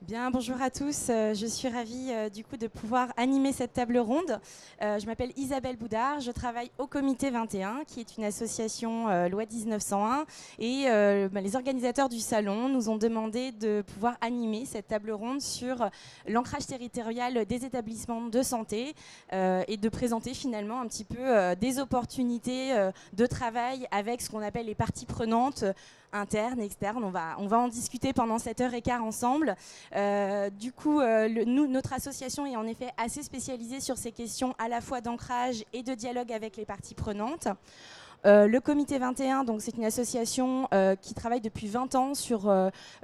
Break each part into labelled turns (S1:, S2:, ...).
S1: Bien, bonjour à tous. Je suis ravie du coup de pouvoir animer cette table ronde. Je m'appelle Isabelle Boudard, je travaille au Comité 21, qui est une association loi 1901. Et les organisateurs du salon nous ont demandé de pouvoir animer cette table ronde sur l'ancrage territorial des établissements de santé et de présenter finalement un petit peu des opportunités de travail avec ce qu'on appelle les parties prenantes, internes, externes. On va en discuter pendant 7h15 ensemble. Notre association est en effet assez spécialisée sur ces questions à la fois d'ancrage et de dialogue avec les parties prenantes. Le Comité 21, donc, c'est une association qui travaille depuis 20 ans sur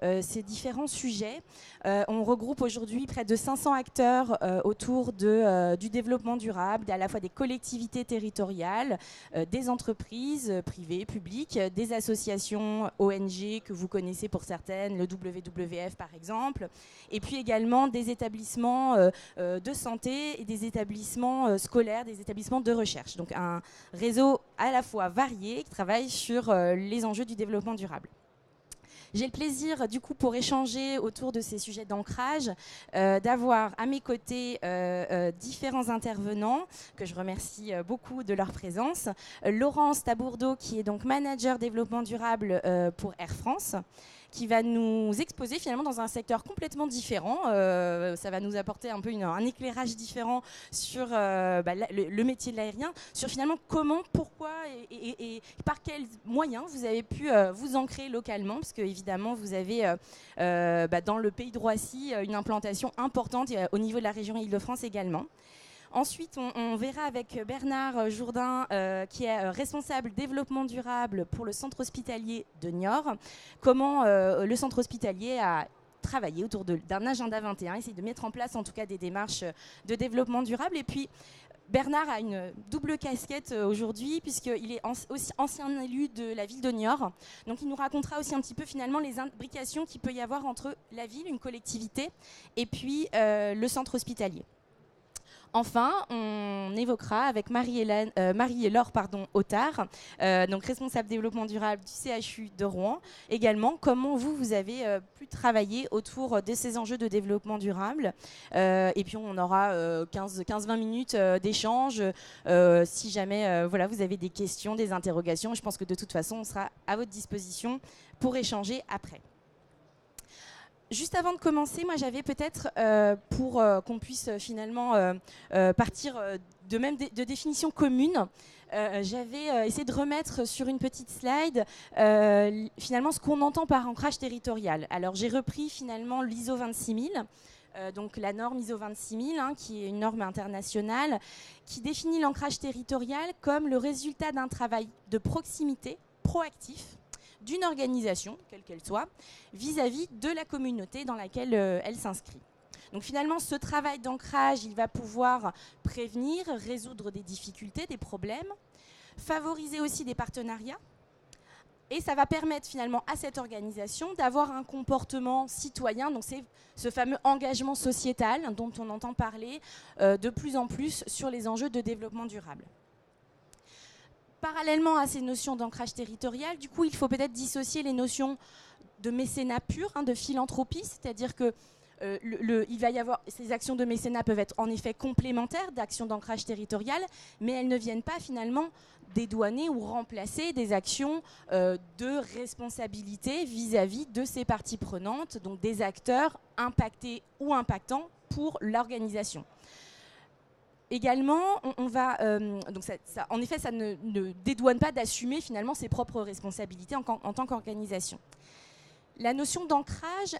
S1: ces différents sujets. On regroupe aujourd'hui près de 500 acteurs autour du développement durable, à la fois des collectivités territoriales, des entreprises privées, publiques, des associations ONG que vous connaissez pour certaines, le WWF par exemple, et puis également des établissements de santé et des établissements scolaires, des établissements de recherche. Donc un réseau à la fois variés qui travaillent sur les enjeux du développement durable. J'ai le plaisir, du coup, pour échanger autour de ces sujets d'ancrage, d'avoir à mes côtés différents intervenants, que je remercie beaucoup de leur présence. Laurence Tabourdeau, qui est donc manager développement durable pour Air France, qui va nous exposer finalement dans un secteur complètement différent. Ça va nous apporter un peu un éclairage différent sur le métier de l'aérien, sur finalement comment, pourquoi et par quels moyens vous avez pu vous ancrer localement, parce que évidemment vous avez dans le pays de Roissy une implantation importante au niveau de la région Île-de-France également. Ensuite, on verra avec Bernard Jourdain, qui est responsable développement durable pour le centre hospitalier de Niort, comment le centre hospitalier a travaillé autour d'un agenda 21, essayer de mettre en place en tout cas des démarches de développement durable. Et puis, Bernard a une double casquette aujourd'hui, puisqu'il est aussi ancien élu de la ville de Niort. Donc il nous racontera aussi un petit peu finalement les imbrications qu'il peut y avoir entre la ville, une collectivité, et puis le centre hospitalier. Enfin, on évoquera avec Marie-Laure Otard, donc responsable développement durable du CHU de Rouen, également comment vous avez pu travailler autour de ces enjeux de développement durable. Et puis on aura 15-20 minutes d'échange si jamais vous avez des questions, des interrogations. Je pense que de toute façon, on sera à votre disposition pour échanger après. Juste avant de commencer, moi j'avais peut-être, pour qu'on puisse finalement partir de définitions communes, j'avais essayé de remettre sur une petite slide finalement ce qu'on entend par ancrage territorial. Alors j'ai repris finalement l'ISO 26000, donc la norme ISO 26000, qui est une norme internationale, qui définit l'ancrage territorial comme le résultat d'un travail de proximité proactif d'une organisation, quelle qu'elle soit, vis-à-vis de la communauté dans laquelle elle s'inscrit. Donc finalement, ce travail d'ancrage, il va pouvoir prévenir, résoudre des difficultés, des problèmes, favoriser aussi des partenariats, et ça va permettre finalement à cette organisation d'avoir un comportement citoyen, donc c'est ce fameux engagement sociétal dont on entend parler de plus en plus sur les enjeux de développement durable. Parallèlement à ces notions d'ancrage territorial, du coup, il faut peut-être dissocier les notions de mécénat pur, de philanthropie, c'est-à-dire que il va y avoir, ces actions de mécénat peuvent être en effet complémentaires d'actions d'ancrage territorial, mais elles ne viennent pas finalement dédouaner ou remplacer des actions de responsabilité vis-à-vis de ces parties prenantes, donc des acteurs impactés ou impactants pour l'organisation. Également, en effet, ça ne dédouane pas d'assumer finalement ses propres responsabilités en tant qu'organisation. La notion d'ancrage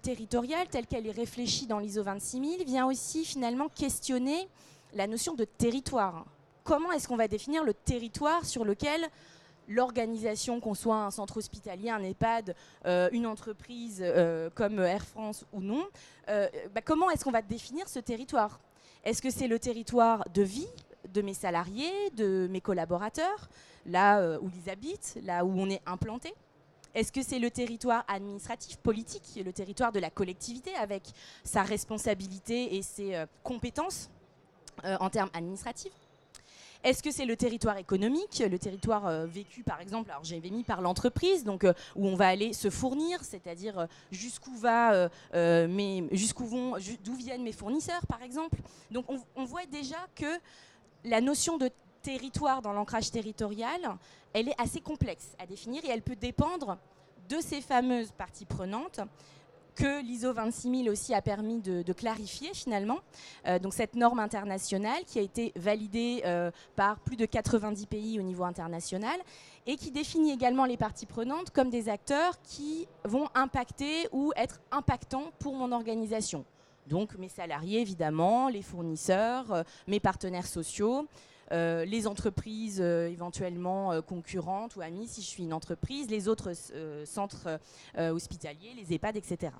S1: territorial, telle qu'elle est réfléchie dans l'ISO 26000, vient aussi finalement questionner la notion de territoire. Comment est-ce qu'on va définir le territoire sur lequel l'organisation, qu'on soit un centre hospitalier, un EHPAD, une entreprise comme Air France ou non, comment est-ce qu'on va définir ce territoire ? Est-ce que c'est le territoire de vie de mes salariés, de mes collaborateurs, là où ils habitent, là où on est implanté ? Est-ce que c'est le territoire administratif, politique, le territoire de la collectivité avec sa responsabilité et ses compétences en termes administratifs ? Est-ce que c'est le territoire économique, le territoire vécu par exemple, alors j'ai mis par l'entreprise, donc où on va aller se fournir, c'est-à-dire d'où viennent mes fournisseurs par exemple. Donc on voit déjà que la notion de territoire dans l'ancrage territorial, elle est assez complexe à définir et elle peut dépendre de ces fameuses parties prenantes que l'ISO 26000 aussi a permis de clarifier finalement. Donc cette norme internationale qui a été validée par plus de 90 pays au niveau international et qui définit également les parties prenantes comme des acteurs qui vont impacter ou être impactants pour mon organisation. Donc mes salariés évidemment, les fournisseurs, mes partenaires sociaux, les entreprises éventuellement concurrentes ou amies si je suis une entreprise, les autres centres hospitaliers, les EHPAD, etc.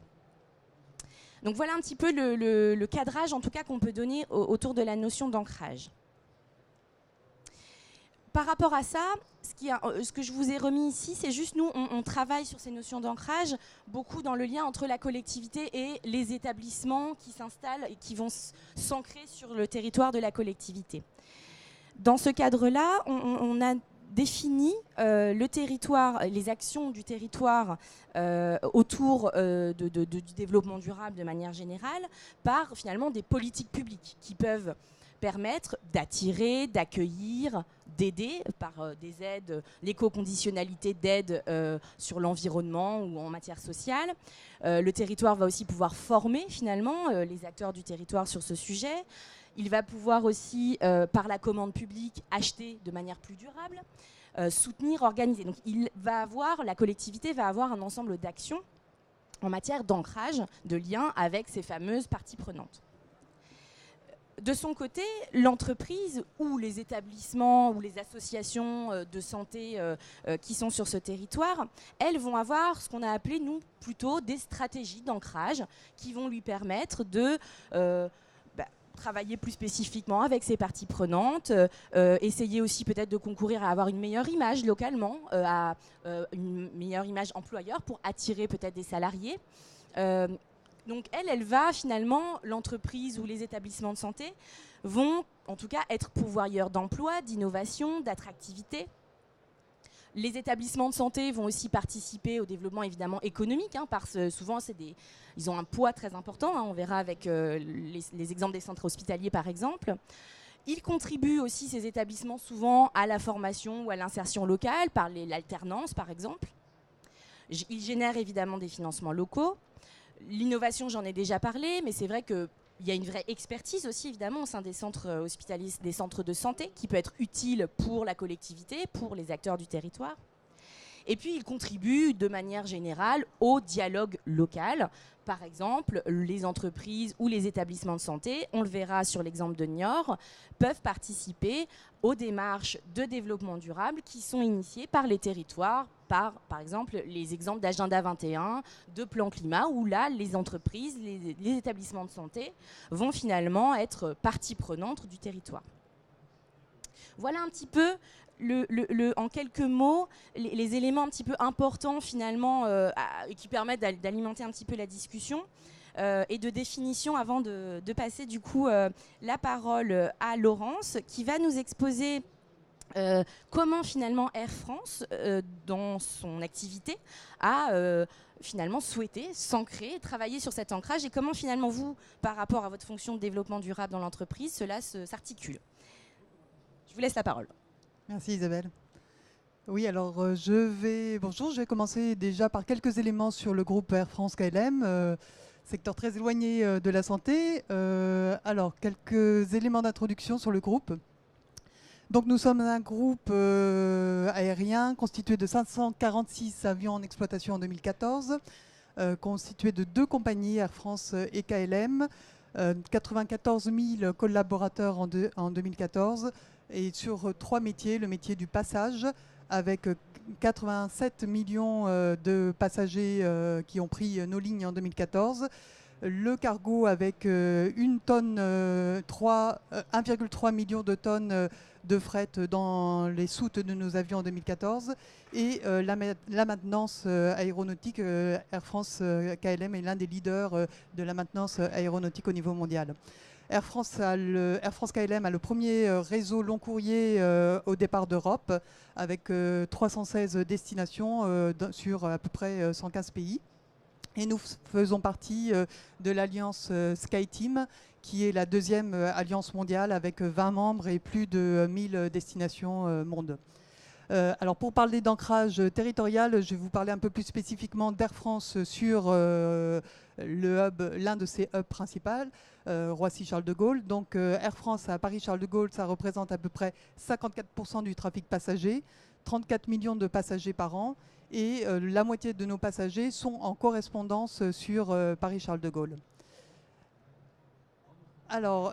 S1: Donc voilà un petit peu le cadrage en tout cas qu'on peut donner autour de la notion d'ancrage. Par rapport à ça, ce que je vous ai remis ici, c'est juste nous, on travaille sur ces notions d'ancrage, beaucoup dans le lien entre la collectivité et les établissements qui s'installent et qui vont s'ancrer sur le territoire de la collectivité. Dans ce cadre-là, on a défini le territoire, les actions du territoire autour du développement durable de manière générale par finalement des politiques publiques qui peuvent permettre d'attirer, d'accueillir, d'aider par des aides, l'éco-conditionnalité d'aide sur l'environnement ou en matière sociale. Le territoire va aussi pouvoir former finalement les acteurs du territoire sur ce sujet. Il va pouvoir aussi, par la commande publique, acheter de manière plus durable, soutenir, organiser. Donc la collectivité va avoir un ensemble d'actions en matière d'ancrage, de lien avec ces fameuses parties prenantes. De son côté, l'entreprise ou les établissements ou les associations de santé qui sont sur ce territoire, elles vont avoir ce qu'on a appelé, nous, plutôt des stratégies d'ancrage qui vont lui permettre de travailler plus spécifiquement avec ses parties prenantes, essayer aussi peut-être de concourir à avoir une meilleure image localement, à une meilleure image employeur pour attirer peut-être des salariés. Donc elle va finalement, l'entreprise ou les établissements de santé vont en tout cas être pourvoyeurs d'emploi, d'innovation, d'attractivité. Les établissements de santé vont aussi participer au développement évidemment économique, parce que souvent ils ont un poids très important, on verra avec les exemples des centres hospitaliers par exemple. Ils contribuent aussi, ces établissements, souvent à la formation ou à l'insertion locale par l'alternance par exemple. Ils génèrent évidemment des financements locaux. L'innovation, j'en ai déjà parlé, mais c'est vrai qu'il y a une vraie expertise aussi, évidemment, au sein des centres hospitaliers, des centres de santé, qui peut être utile pour la collectivité, pour les acteurs du territoire. Et puis, ils contribuent de manière générale au dialogue local. Par exemple, les entreprises ou les établissements de santé, on le verra sur l'exemple de Niort, peuvent participer aux démarches de développement durable qui sont initiées par les territoires, par exemple les exemples d'Agenda 21, de Plan Climat, où là, les entreprises, les établissements de santé vont finalement être partie prenante du territoire. Voilà un petit peu, en quelques mots, les éléments un petit peu importants finalement qui permettent d'alimenter un petit peu la discussion et de définition avant de passer du coup la parole à Laurence qui va nous exposer comment finalement Air France, dans son activité, a finalement souhaité s'ancrer, travailler sur cet ancrage et comment finalement vous, par rapport à votre fonction de développement durable dans l'entreprise, cela s'articule. Je vous laisse la parole.
S2: Merci Isabelle. Oui, alors bonjour, je vais commencer déjà par quelques éléments sur le groupe Air France KLM, secteur très éloigné de la santé. Alors, quelques éléments d'introduction sur le groupe. Donc nous sommes un groupe aérien constitué de 546 avions en exploitation en 2014, constitué de 2 compagnies, Air France et KLM, 94 000 collaborateurs en 2014, et sur 3 métiers, le métier du passage, avec 87 millions de passagers qui ont pris nos lignes en 2014, le cargo avec 1,3 million de tonnes de fret dans les soutes de nos avions en 2014 et la maintenance aéronautique. Air France KLM est l'un des leaders de la maintenance aéronautique au niveau mondial. Air France KLM a le premier réseau long courrier au départ d'Europe, avec 316 destinations sur à peu près 115 pays. Et nous faisons partie de l'alliance SkyTeam, qui est la deuxième alliance mondiale avec 20 membres et plus de 1000 destinations monde. Alors pour parler d'ancrage territorial, je vais vous parler un peu plus spécifiquement d'Air France sur l'un de ses hubs principaux, Roissy-Charles de Gaulle. Donc Air France à Paris-Charles de Gaulle, ça représente à peu près 54% du trafic passager, 34 millions de passagers par an, et la moitié de nos passagers sont en correspondance sur Paris-Charles de Gaulle. Alors,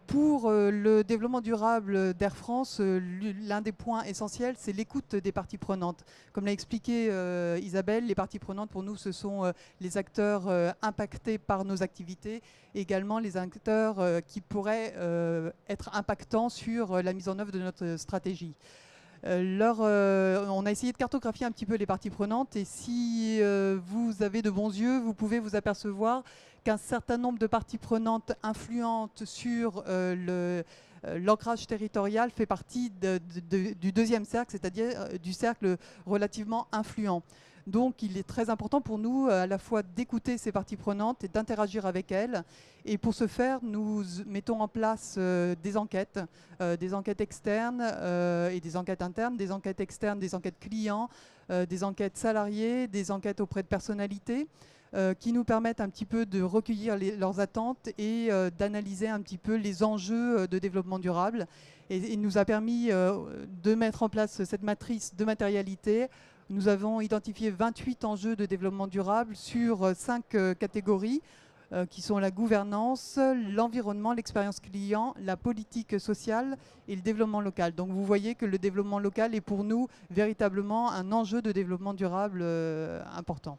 S2: pour le développement durable d'Air France, l'un des points essentiels, c'est l'écoute des parties prenantes. Comme l'a expliqué Isabelle, les parties prenantes, pour nous, ce sont les acteurs impactés par nos activités, et également les acteurs qui pourraient être impactants sur la mise en œuvre de notre stratégie. On a essayé de cartographier un petit peu les parties prenantes, et si vous avez de bons yeux, vous pouvez vous apercevoir qu'un certain nombre de parties prenantes influentes sur l'ancrage territorial fait partie du deuxième cercle, c'est-à-dire du cercle relativement influent. Donc il est très important pour nous à la fois d'écouter ces parties prenantes et d'interagir avec elles. Et pour ce faire, nous mettons en place des enquêtes externes et des enquêtes internes, des enquêtes externes, des enquêtes clients, des enquêtes salariées, des enquêtes auprès de personnalités, qui nous permettent un petit peu de recueillir leurs attentes et d'analyser un petit peu les enjeux de développement durable. Et il nous a permis de mettre en place cette matrice de matérialité. Nous avons identifié 28 enjeux de développement durable sur 5 catégories qui sont la gouvernance, l'environnement, l'expérience client, la politique sociale et le développement local. Donc vous voyez que le développement local est pour nous véritablement un enjeu de développement durable important.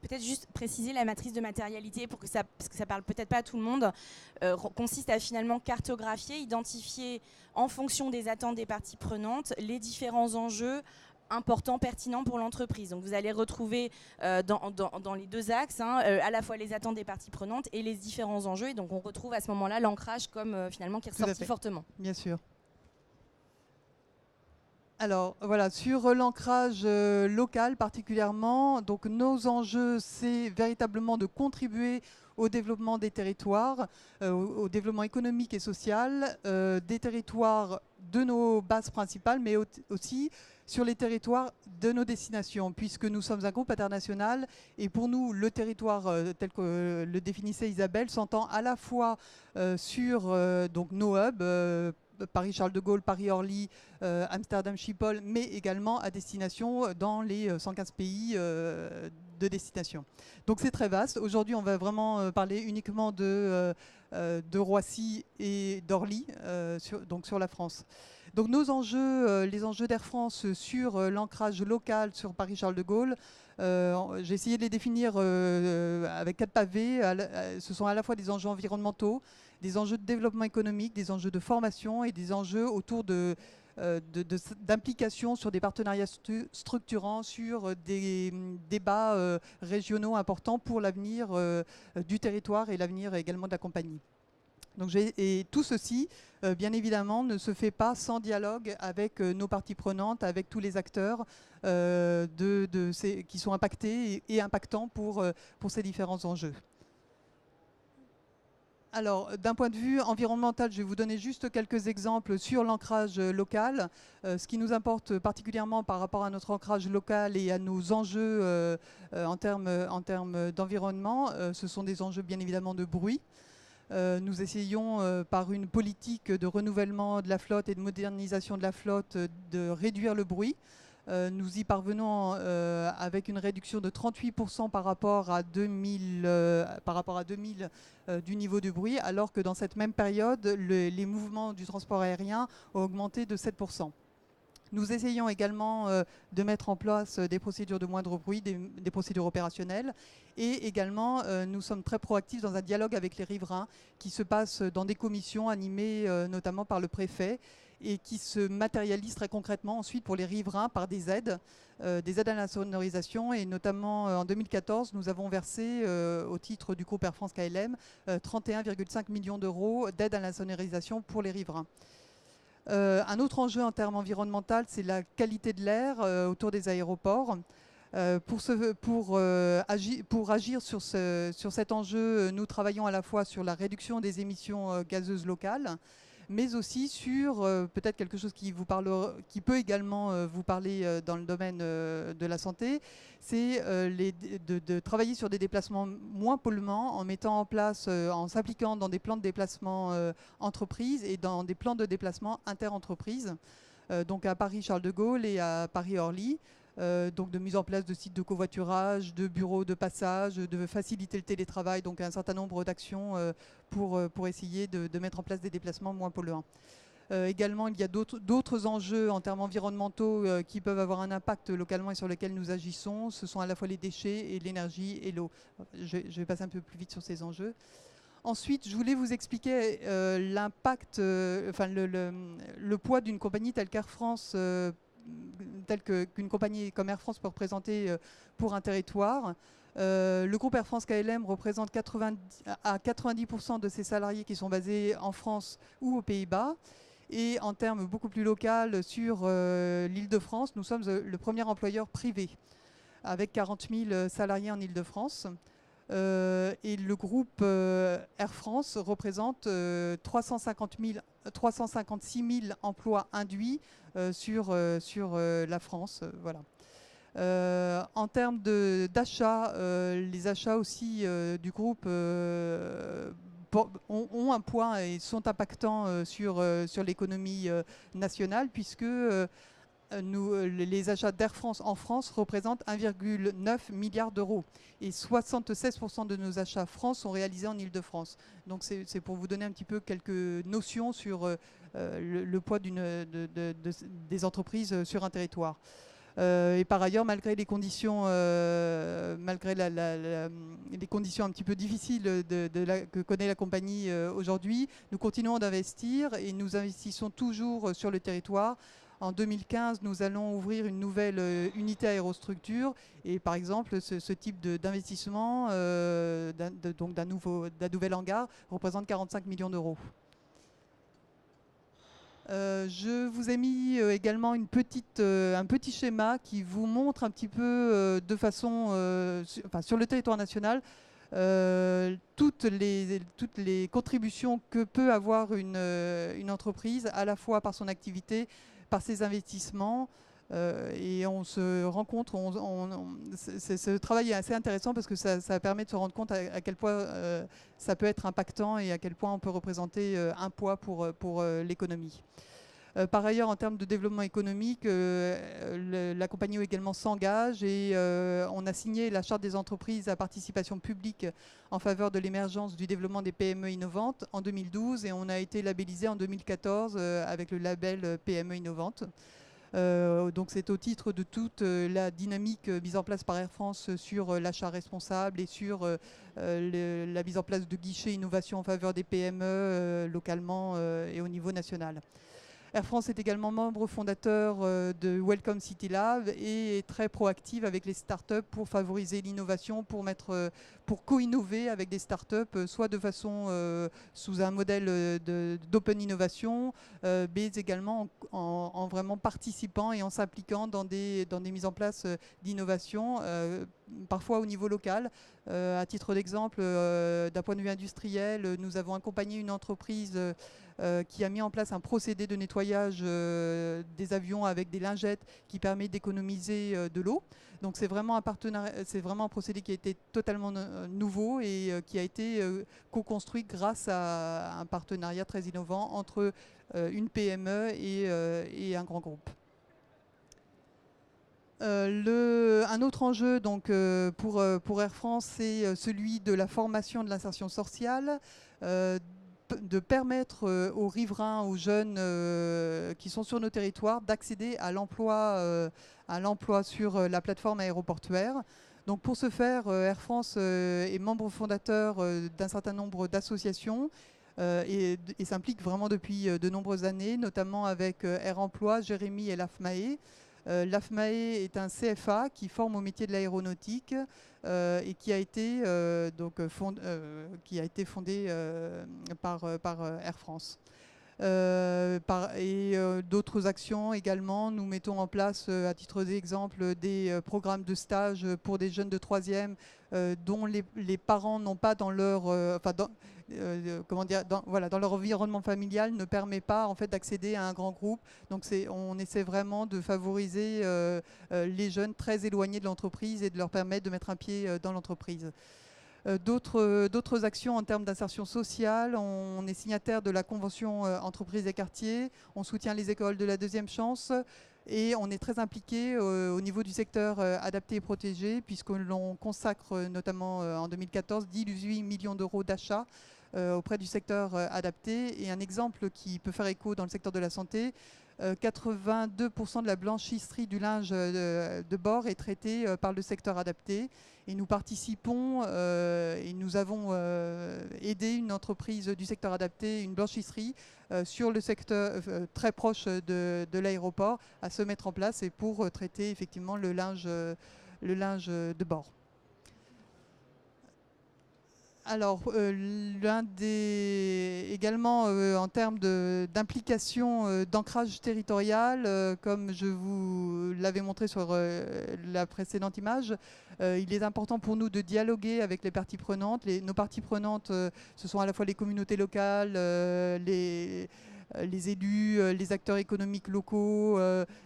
S1: Peut-être juste préciser la matrice de matérialité parce que ça parle peut-être pas à tout le monde, consiste à finalement cartographier, identifier en fonction des attentes des parties prenantes les différents enjeux importants, pertinents pour l'entreprise. Donc vous allez retrouver dans les deux axes à la fois les attentes des parties prenantes et les différents enjeux, et donc on retrouve à ce moment-là l'ancrage comme finalement qui est ressorti fortement.
S2: Bien sûr. Alors voilà, sur l'ancrage local particulièrement, donc nos enjeux, c'est véritablement de contribuer au développement des territoires, au développement économique et social des territoires de nos bases principales, mais aussi sur les territoires de nos destinations, puisque nous sommes un groupe international, et pour nous, le territoire tel que le définissait Isabelle s'entend à la fois sur donc nos hubs, Paris-Charles de Gaulle, Paris-Orly, Amsterdam Schiphol, mais également à destination dans les 115 pays de destination. Donc c'est très vaste. Aujourd'hui, on va vraiment parler uniquement de Roissy et d'Orly, donc sur la France. Donc nos enjeux, les enjeux d'Air France sur l'ancrage local sur Paris-Charles de Gaulle, j'ai essayé de les définir avec 4 pavés. Ce sont à la fois des enjeux environnementaux, des enjeux de développement économique, des enjeux de formation et des enjeux autour d'implication sur des partenariats structurants, sur des débats régionaux importants pour l'avenir du territoire et l'avenir également de la compagnie. Donc, et tout ceci, bien évidemment, ne se fait pas sans dialogue avec nos parties prenantes, avec tous les acteurs qui sont impactés et impactants pour ces différents enjeux. Alors, d'un point de vue environnemental, je vais vous donner juste quelques exemples sur l'ancrage local. Ce qui nous importe particulièrement par rapport à notre ancrage local et à nos enjeux en termes d'environnement, ce sont des enjeux bien évidemment de bruit. Nous essayons par une politique de renouvellement de la flotte et de modernisation de la flotte de réduire le bruit. Nous y parvenons avec une réduction de 38% par rapport à 2000 du niveau du bruit, alors que dans cette même période, les mouvements du transport aérien ont augmenté de 7%. Nous essayons également de mettre en place des procédures de moindre bruit, des procédures opérationnelles. Et également, nous sommes très proactifs dans un dialogue avec les riverains qui se passe dans des commissions animées notamment par le préfet. et qui se matérialisent très concrètement ensuite pour les riverains par des aides à la sonorisation. Et notamment en 2014, nous avons versé au titre du groupe Air France KLM 31,5 millions d'euros d'aide à la sonorisation pour les riverains. Un autre enjeu en termes environnementaux, c'est la qualité de l'air autour des aéroports. Pour agir sur cet enjeu, nous travaillons à la fois sur la réduction des émissions gazeuses locales, mais aussi sur peut-être quelque chose qui peut également vous parler dans le domaine de la santé, c'est de travailler sur des déplacements moins polluants en mettant en place, en s'appliquant dans des plans de déplacement entreprises et dans des plans de déplacement inter-entreprises, donc à Paris-Charles de Gaulle et à Paris-Orly. Donc de mise en place de sites de covoiturage, de bureaux de passage, de faciliter le télétravail, donc un certain nombre d'actions pour essayer de mettre en place des déplacements moins polluants. Également, il y a d'autres enjeux en termes environnementaux qui peuvent avoir un impact localement et sur lesquels nous agissons. Ce sont à la fois les déchets et l'énergie et l'eau. Je vais passer un peu plus vite sur ces enjeux. Ensuite, je voulais vous expliquer l'impact, le poids d'une compagnie telle qu'Air France, telle qu'une compagnie comme Air France peut représenter pour un territoire. Le groupe Air France KLM représente 90% de ses salariés qui sont basés en France ou aux Pays-Bas. Et en termes beaucoup plus locaux, sur l'Île-de-France, nous sommes le premier employeur privé, avec 40 000 salariés en Île-de-France. Et le groupe Air France représente 356 000 emplois induits sur la France. Voilà. En termes d'achat, les achats aussi du groupe ont un poids et sont impactants sur l'économie nationale, puisque les achats d'Air France en France représentent 1,9 milliard d'euros et 76% de nos achats France sont réalisés en Île-de-France. Donc c'est pour vous donner un petit peu quelques notions sur le poids des entreprises sur un territoire. Et par ailleurs, malgré les conditions, les conditions un petit peu difficiles que connaît la compagnie aujourd'hui, nous continuons d'investir et nous investissons toujours sur le territoire. En 2015, nous allons ouvrir une nouvelle unité aérostructure et par exemple, ce type d'investissement d'un nouvel hangar représente 45 millions d'euros. Je vous ai mis également un petit schéma qui vous montre un petit peu de façon, sur le territoire national, toutes les contributions que peut avoir une entreprise, à la fois par son activité, par ses investissements. Et on se rend compte, ce travail est assez intéressant parce que ça permet de se rendre compte à quel point ça peut être impactant et à quel point on peut représenter un poids pour l'économie. Par ailleurs, en termes de développement économique, la compagnie également s'engage et on a signé la charte des entreprises à participation publique en faveur de l'émergence du développement des PME innovantes en 2012 et on a été labellisé en 2014 avec le label PME innovante. Donc c'est au titre de toute la dynamique mise en place par Air France sur l'achat responsable et sur la mise en place de guichets innovation en faveur des PME localement et au niveau national. Air France est également membre fondateur de Welcome City Lab et est très proactive avec les startups pour favoriser l'innovation, pour co-innover avec des startups, soit de façon sous un modèle d'open innovation, mais également en vraiment participant et en s'impliquant dans des mises en place d'innovation, parfois au niveau local. À titre d'exemple, d'un point de vue industriel, nous avons accompagné une entreprise qui a mis en place un procédé de nettoyage des avions avec des lingettes qui permet d'économiser de l'eau. Donc c'est vraiment un procédé qui a été totalement nouveau et qui a été co-construit grâce à un partenariat très innovant entre une PME et un grand groupe. Un autre enjeu donc, pour Air France, c'est celui de la formation de l'insertion sociale, de permettre aux riverains, aux jeunes qui sont sur nos territoires d'accéder à l'emploi sur la plateforme aéroportuaire. Donc pour ce faire, Air France est membre fondateur d'un certain nombre d'associations et s'implique vraiment depuis de nombreuses années, notamment avec Air Emploi, Jérémy et l'AFMAE. L'AFMAE est un CFA qui forme au métier de l'aéronautique et qui a été, fondé par Air France. D'autres actions également. Nous mettons en place, à titre d'exemple, des programmes de stage pour des jeunes de 3e dont les parents n'ont pas dans leur, dans leur environnement familial ne permet pas en fait d'accéder à un grand groupe. Donc on essaie vraiment de favoriser les jeunes très éloignés de l'entreprise et de leur permettre de mettre un pied dans l'entreprise. D'autres actions en termes d'insertion sociale, on est signataire de la convention entreprise et quartier, on soutient les écoles de la deuxième chance et on est très impliqué au niveau du secteur adapté et protégé puisque l'on consacre notamment en 2014 18 millions d'euros d'achats auprès du secteur adapté. Et un exemple qui peut faire écho dans le secteur de la santé, 82% de la blanchisserie du linge de bord est traitée par le secteur adapté. Et nous participons et nous avons aidé une entreprise du secteur adapté, une blanchisserie, sur le secteur très proche de l'aéroport, à se mettre en place et pour traiter effectivement le linge de bord. Alors, également en termes d'implication, d'ancrage territorial, comme je vous l'avais montré sur la précédente image, il est important pour nous de dialoguer avec les parties prenantes. Nos parties prenantes, ce sont à la fois les communautés locales, les élus, les acteurs économiques locaux,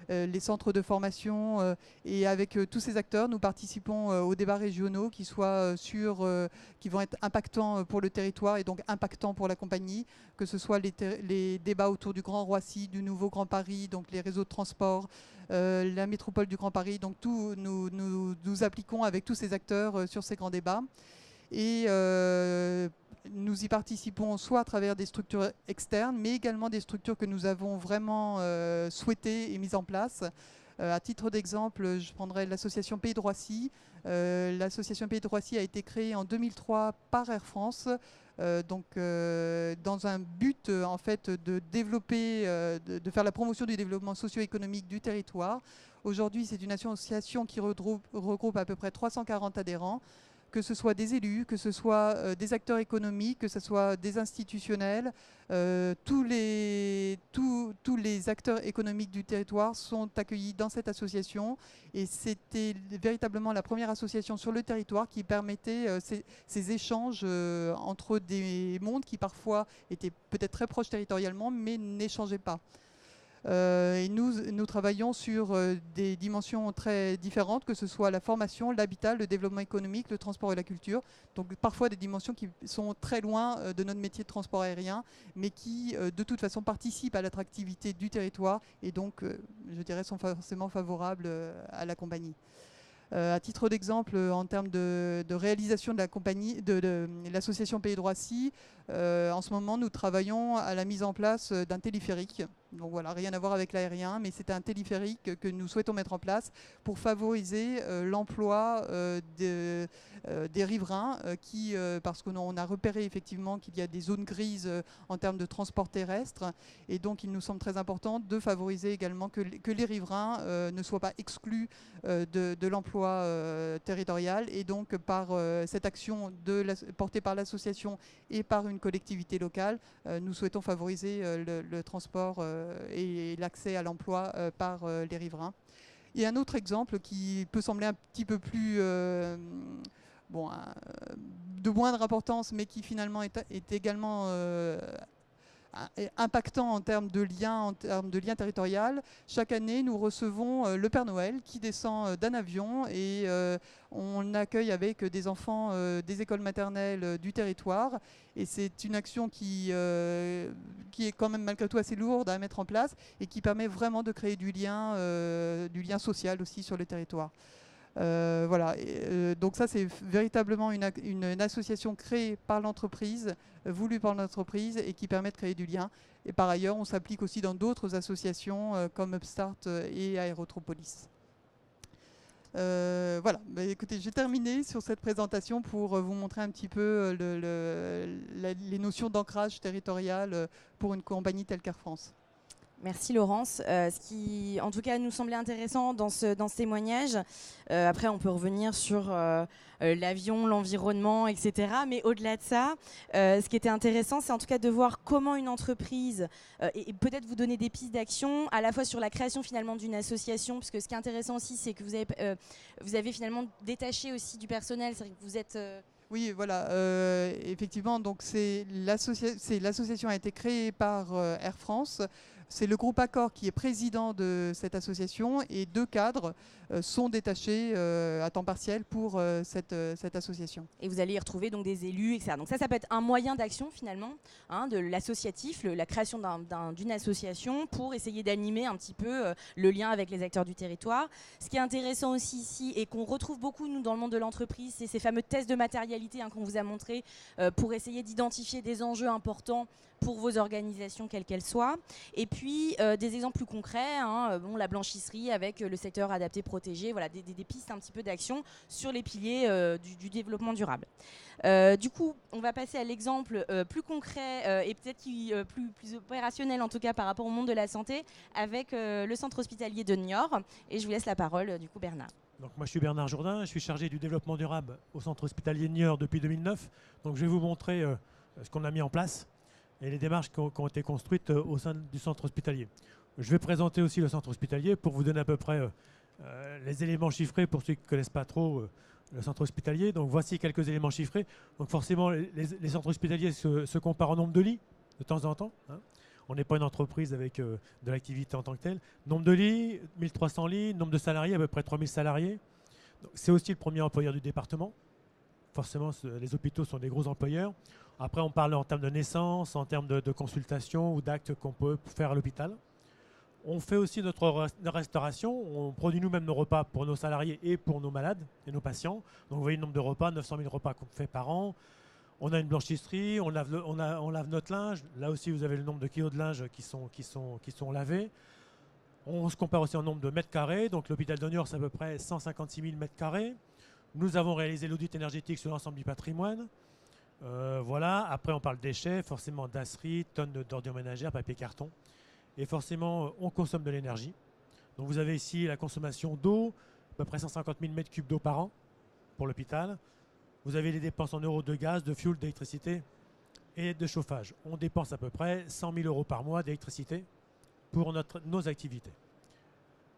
S2: les centres de formation. Et avec tous ces acteurs, nous participons aux débats régionaux qui vont être impactants pour le territoire et donc impactants pour la compagnie, que ce soit les débats autour du Grand Roissy, du nouveau Grand Paris, donc les réseaux de transport, la métropole du Grand Paris. Donc nous appliquons avec tous ces acteurs sur ces grands débats. Et nous y participons soit à travers des structures externes, mais également des structures que nous avons vraiment souhaitées et mises en place. À titre d'exemple, je prendrai l'association Pays de Roissy. L'association Pays de Roissy a été créée en 2003 par Air France, dans un but en fait de développer, de faire la promotion du développement socio-économique du territoire. Aujourd'hui, c'est une association qui regroupe à peu près 340 adhérents, que ce soit des élus, que ce soit des acteurs économiques, que ce soit des institutionnels. Tous les acteurs économiques du territoire sont accueillis dans cette association. Et c'était véritablement la première association sur le territoire qui permettait ces échanges entre des mondes qui parfois étaient peut-être très proches territorialement, mais n'échangeaient pas. Et nous travaillons sur des dimensions très différentes, que ce soit la formation, l'habitat, le développement économique, le transport et la culture. Donc parfois des dimensions qui sont très loin de notre métier de transport aérien, mais qui de toute façon participent à l'attractivité du territoire et donc, je dirais, sont forcément favorables à la compagnie. À titre d'exemple, en termes de réalisation de la compagnie, de l'association Pays de Roissy, en ce moment, nous travaillons à la mise en place d'un téléphérique. Donc voilà, rien à voir avec l'aérien, mais c'est un téléphérique que nous souhaitons mettre en place pour favoriser l'emploi des riverains parce qu'on a repéré effectivement qu'il y a des zones grises en termes de transport terrestre. Et donc, il nous semble très important de favoriser également que les riverains ne soient pas exclus de l'emploi territorial. Et donc, par cette action portée par l'association et par une collectivité locale, nous souhaitons favoriser le transport et l'accès à l'emploi par les riverains. Et un autre exemple qui peut sembler un petit peu plus de moindre importance, mais qui finalement est également impactant en termes de liens territorial. Chaque année, nous recevons le Père Noël qui descend d'un avion et on accueille avec des enfants des écoles maternelles du territoire. Et c'est une action qui est quand même malgré tout assez lourde à mettre en place et qui permet vraiment de créer du lien social aussi sur le territoire. Voilà. Donc ça, c'est véritablement une association créée par l'entreprise, voulue par l'entreprise et qui permet de créer du lien. Et par ailleurs, on s'applique aussi dans d'autres associations comme Upstart et Aérotropolis. Voilà, bah, écoutez, j'ai terminé sur cette présentation pour vous montrer un petit peu les notions d'ancrage territorial pour une compagnie telle qu'Air France.
S1: Merci Laurence. Ce qui, en tout cas, nous semblait intéressant dans ce témoignage, après on peut revenir sur l'avion, l'environnement, etc. Mais au-delà de ça, ce qui était intéressant, c'est en tout cas de voir comment une entreprise, et peut-être vous donner des pistes d'action, à la fois sur la création finalement d'une association, parce que ce qui est intéressant aussi, c'est que vous avez finalement détaché aussi du personnel, c'est-à-dire que vous êtes...
S2: Oui, voilà, effectivement, donc l'association a été créée par Air France. C'est le groupe Accor qui est président de cette association et 2 cadres sont détachés à temps partiel pour cette association.
S1: Et vous allez y retrouver donc des élus, etc. Donc ça peut être un moyen d'action finalement, hein, de l'associatif, la création d'une association pour essayer d'animer un petit peu le lien avec les acteurs du territoire. Ce qui est intéressant aussi ici et qu'on retrouve beaucoup nous dans le monde de l'entreprise, c'est ces fameux tests de matérialité qu'on vous a montrés pour essayer d'identifier des enjeux importants pour vos organisations, quelles qu'elles soient. Et puis, des exemples plus concrets, bon, la blanchisserie avec le secteur adapté protégé, voilà, des pistes un petit peu d'action sur les piliers du développement durable. Du coup, on va passer à l'exemple plus concret et peut-être plus opérationnel, en tout cas par rapport au monde de la santé, avec le centre hospitalier de Niort. Et je vous laisse la parole, du coup, Bernard.
S3: Donc moi je suis Bernard Jourdain, je suis chargé du développement durable au centre hospitalier de Niort depuis 2009. Donc je vais vous montrer ce qu'on a mis en place et les démarches qui ont été construites au sein du centre hospitalier. Je vais présenter aussi le centre hospitalier pour vous donner à peu près les éléments chiffrés pour ceux qui ne connaissent pas trop le centre hospitalier. Donc voici quelques éléments chiffrés. Donc forcément les centres hospitaliers se comparent en nombre de lits de temps en temps. On n'est pas une entreprise avec de l'activité en tant que telle. Nombre de lits, 1300 lits, nombre de salariés, à peu près 3000 salariés. C'est aussi le premier employeur du département. Forcément, les hôpitaux sont des gros employeurs. Après, on parle en termes de naissance, en termes de consultation ou d'actes qu'on peut faire à l'hôpital. On fait aussi notre restauration. On produit nous-mêmes nos repas pour nos salariés et pour nos malades et nos patients. Donc vous voyez le nombre de repas, 900 000 repas qu'on fait par an. On a une blanchisserie, on lave notre linge. Là aussi, vous avez le nombre de kilos de linge qui sont lavés. On se compare aussi en nombre de mètres carrés. Donc l'hôpital de Niort, c'est à peu près 156 000 mètres carrés. Nous avons réalisé l'audit énergétique sur l'ensemble du patrimoine. Voilà. Après, on parle déchets, forcément dasserie, tonnes d'ordures ménagères, papier, carton. Et forcément, on consomme de l'énergie. Donc vous avez ici la consommation d'eau, à peu près 150 000 mètres cubes d'eau par an pour l'hôpital. Vous avez les dépenses en euros de gaz, de fuel, d'électricité et de chauffage. On dépense à peu près 100 000 euros par mois d'électricité pour nos activités.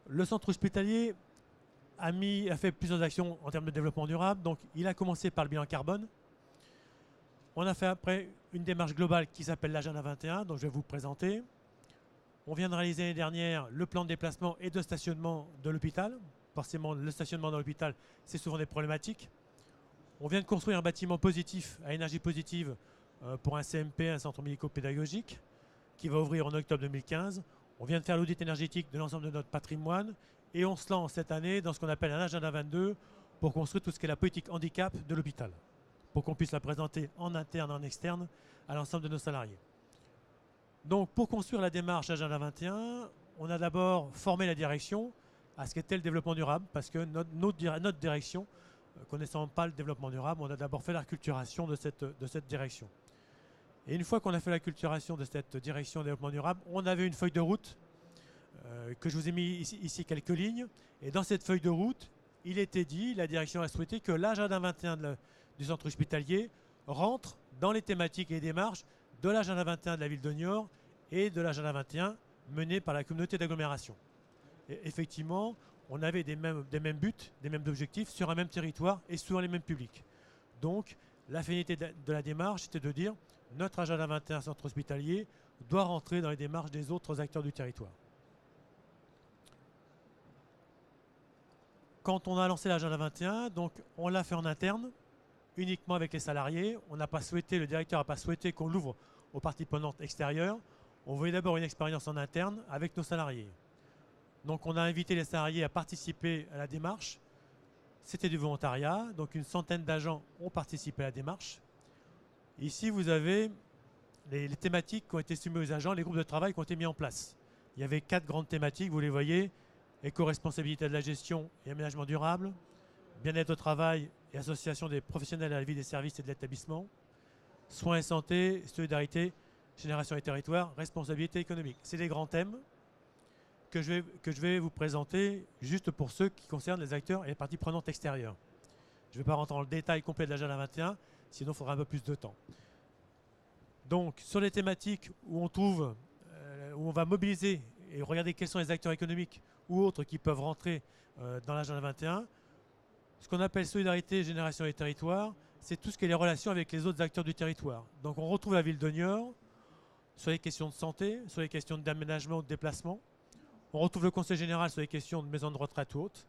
S3: Le centre hospitalier a fait plusieurs actions en termes de développement durable. Donc, il a commencé par le bilan carbone. On a fait après une démarche globale qui s'appelle l'Agenda 21, dont je vais vous présenter. On vient de réaliser l'année dernière le plan de déplacement et de stationnement de l'hôpital. Forcément, le stationnement dans l'hôpital, c'est souvent des problématiques. On vient de construire un bâtiment positif à énergie positive pour un CMP, un centre médico-pédagogique, qui va ouvrir en octobre 2015. On vient de faire l'audit énergétique de l'ensemble de notre patrimoine et on se lance cette année dans ce qu'on appelle un agenda 22 pour construire tout ce qui est la politique handicap de l'hôpital, pour qu'on puisse la présenter en interne et en externe à l'ensemble de nos salariés. Donc pour construire la démarche agenda 21, on a d'abord formé la direction à ce qu'était le développement durable, parce que notre direction, connaissant pas le développement durable, on a d'abord fait l'acculturation de cette direction. Et une fois qu'on a fait l'acculturation de cette direction développement durable, on avait une feuille de route que je vous ai mis ici quelques lignes. Et dans cette feuille de route, il était dit, la direction a souhaité que l'agenda 21 du centre hospitalier rentre dans les thématiques et les démarches de l'agenda 21 de la ville de Niort et de l'agenda 21 mené par la communauté d'agglomération. Et effectivement, on avait des mêmes buts, des mêmes objectifs sur un même territoire et sur les mêmes publics. Donc, la finalité de la démarche, c'était de dire notre agenda 21 centre hospitalier doit rentrer dans les démarches des autres acteurs du territoire. Quand on a lancé l'agenda 21, donc on l'a fait en interne, uniquement avec les salariés. Le directeur n'a pas souhaité qu'on l'ouvre aux parties prenantes extérieures. On voulait d'abord une expérience en interne avec nos salariés. Donc on a invité les salariés à participer à la démarche. C'était du volontariat, donc une centaine d'agents ont participé à la démarche. Ici, vous avez les thématiques qui ont été soumises aux agents, les groupes de travail qui ont été mis en place. Il y avait 4 grandes thématiques, vous les voyez. éco-responsabilité de la gestion et aménagement durable, bien-être au travail et association des professionnels à la vie des services et de l'établissement, soins et santé, solidarité, génération et territoire, responsabilité économique. C'est les grands thèmes que je vais vous présenter juste pour ceux qui concernent les acteurs et les parties prenantes extérieures. Je ne vais pas rentrer dans le détail complet de l'agenda 21, sinon il faudra un peu plus de temps. Donc, sur les thématiques où on va mobiliser et regarder quels sont les acteurs économiques ou autres qui peuvent rentrer dans l'agenda 21, ce qu'on appelle solidarité, génération et territoire, c'est tout ce qui est les relations avec les autres acteurs du territoire. Donc, on retrouve la ville de Niort sur les questions de santé, sur les questions d'aménagement ou de déplacement. On retrouve le conseil général sur les questions de maisons de retraite ou autres.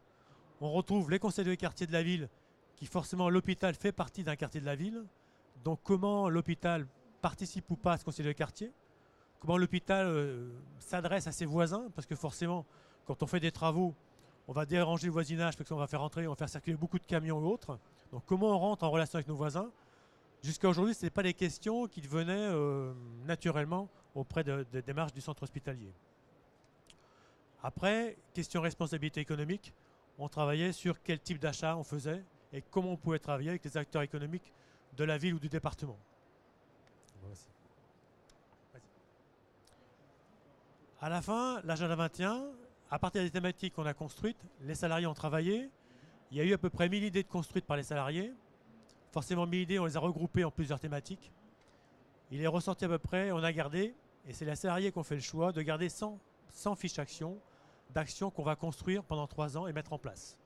S3: On retrouve les conseils de quartier de la ville, qui forcément, l'hôpital fait partie d'un quartier de la ville. Donc, comment l'hôpital participe ou pas à ce conseil de quartier, comment l'hôpital s'adresse à ses voisins, parce que forcément, quand on fait des travaux, on va déranger le voisinage, parce qu'on va faire rentrer, on va faire circuler beaucoup de camions ou autres. Donc comment on rentre en relation avec nos voisins? Jusqu'à aujourd'hui, ce n'est pas des questions qui venaient naturellement auprès des démarches du centre hospitalier. Après, question responsabilité économique, on travaillait sur quel type d'achat on faisait et comment on pouvait travailler avec les acteurs économiques de la ville ou du département. À la fin, l'agenda 21, à partir des thématiques qu'on a construites, les salariés ont travaillé. Il y a eu à peu près 1000 idées construites par les salariés. Forcément, 1000 idées, on les a regroupées en plusieurs thématiques. Il est ressorti à peu près, on a gardé, et c'est les salariés qui ont fait le choix de garder 100 fiches d'actions qu'on va construire pendant 3 ans et mettre en place.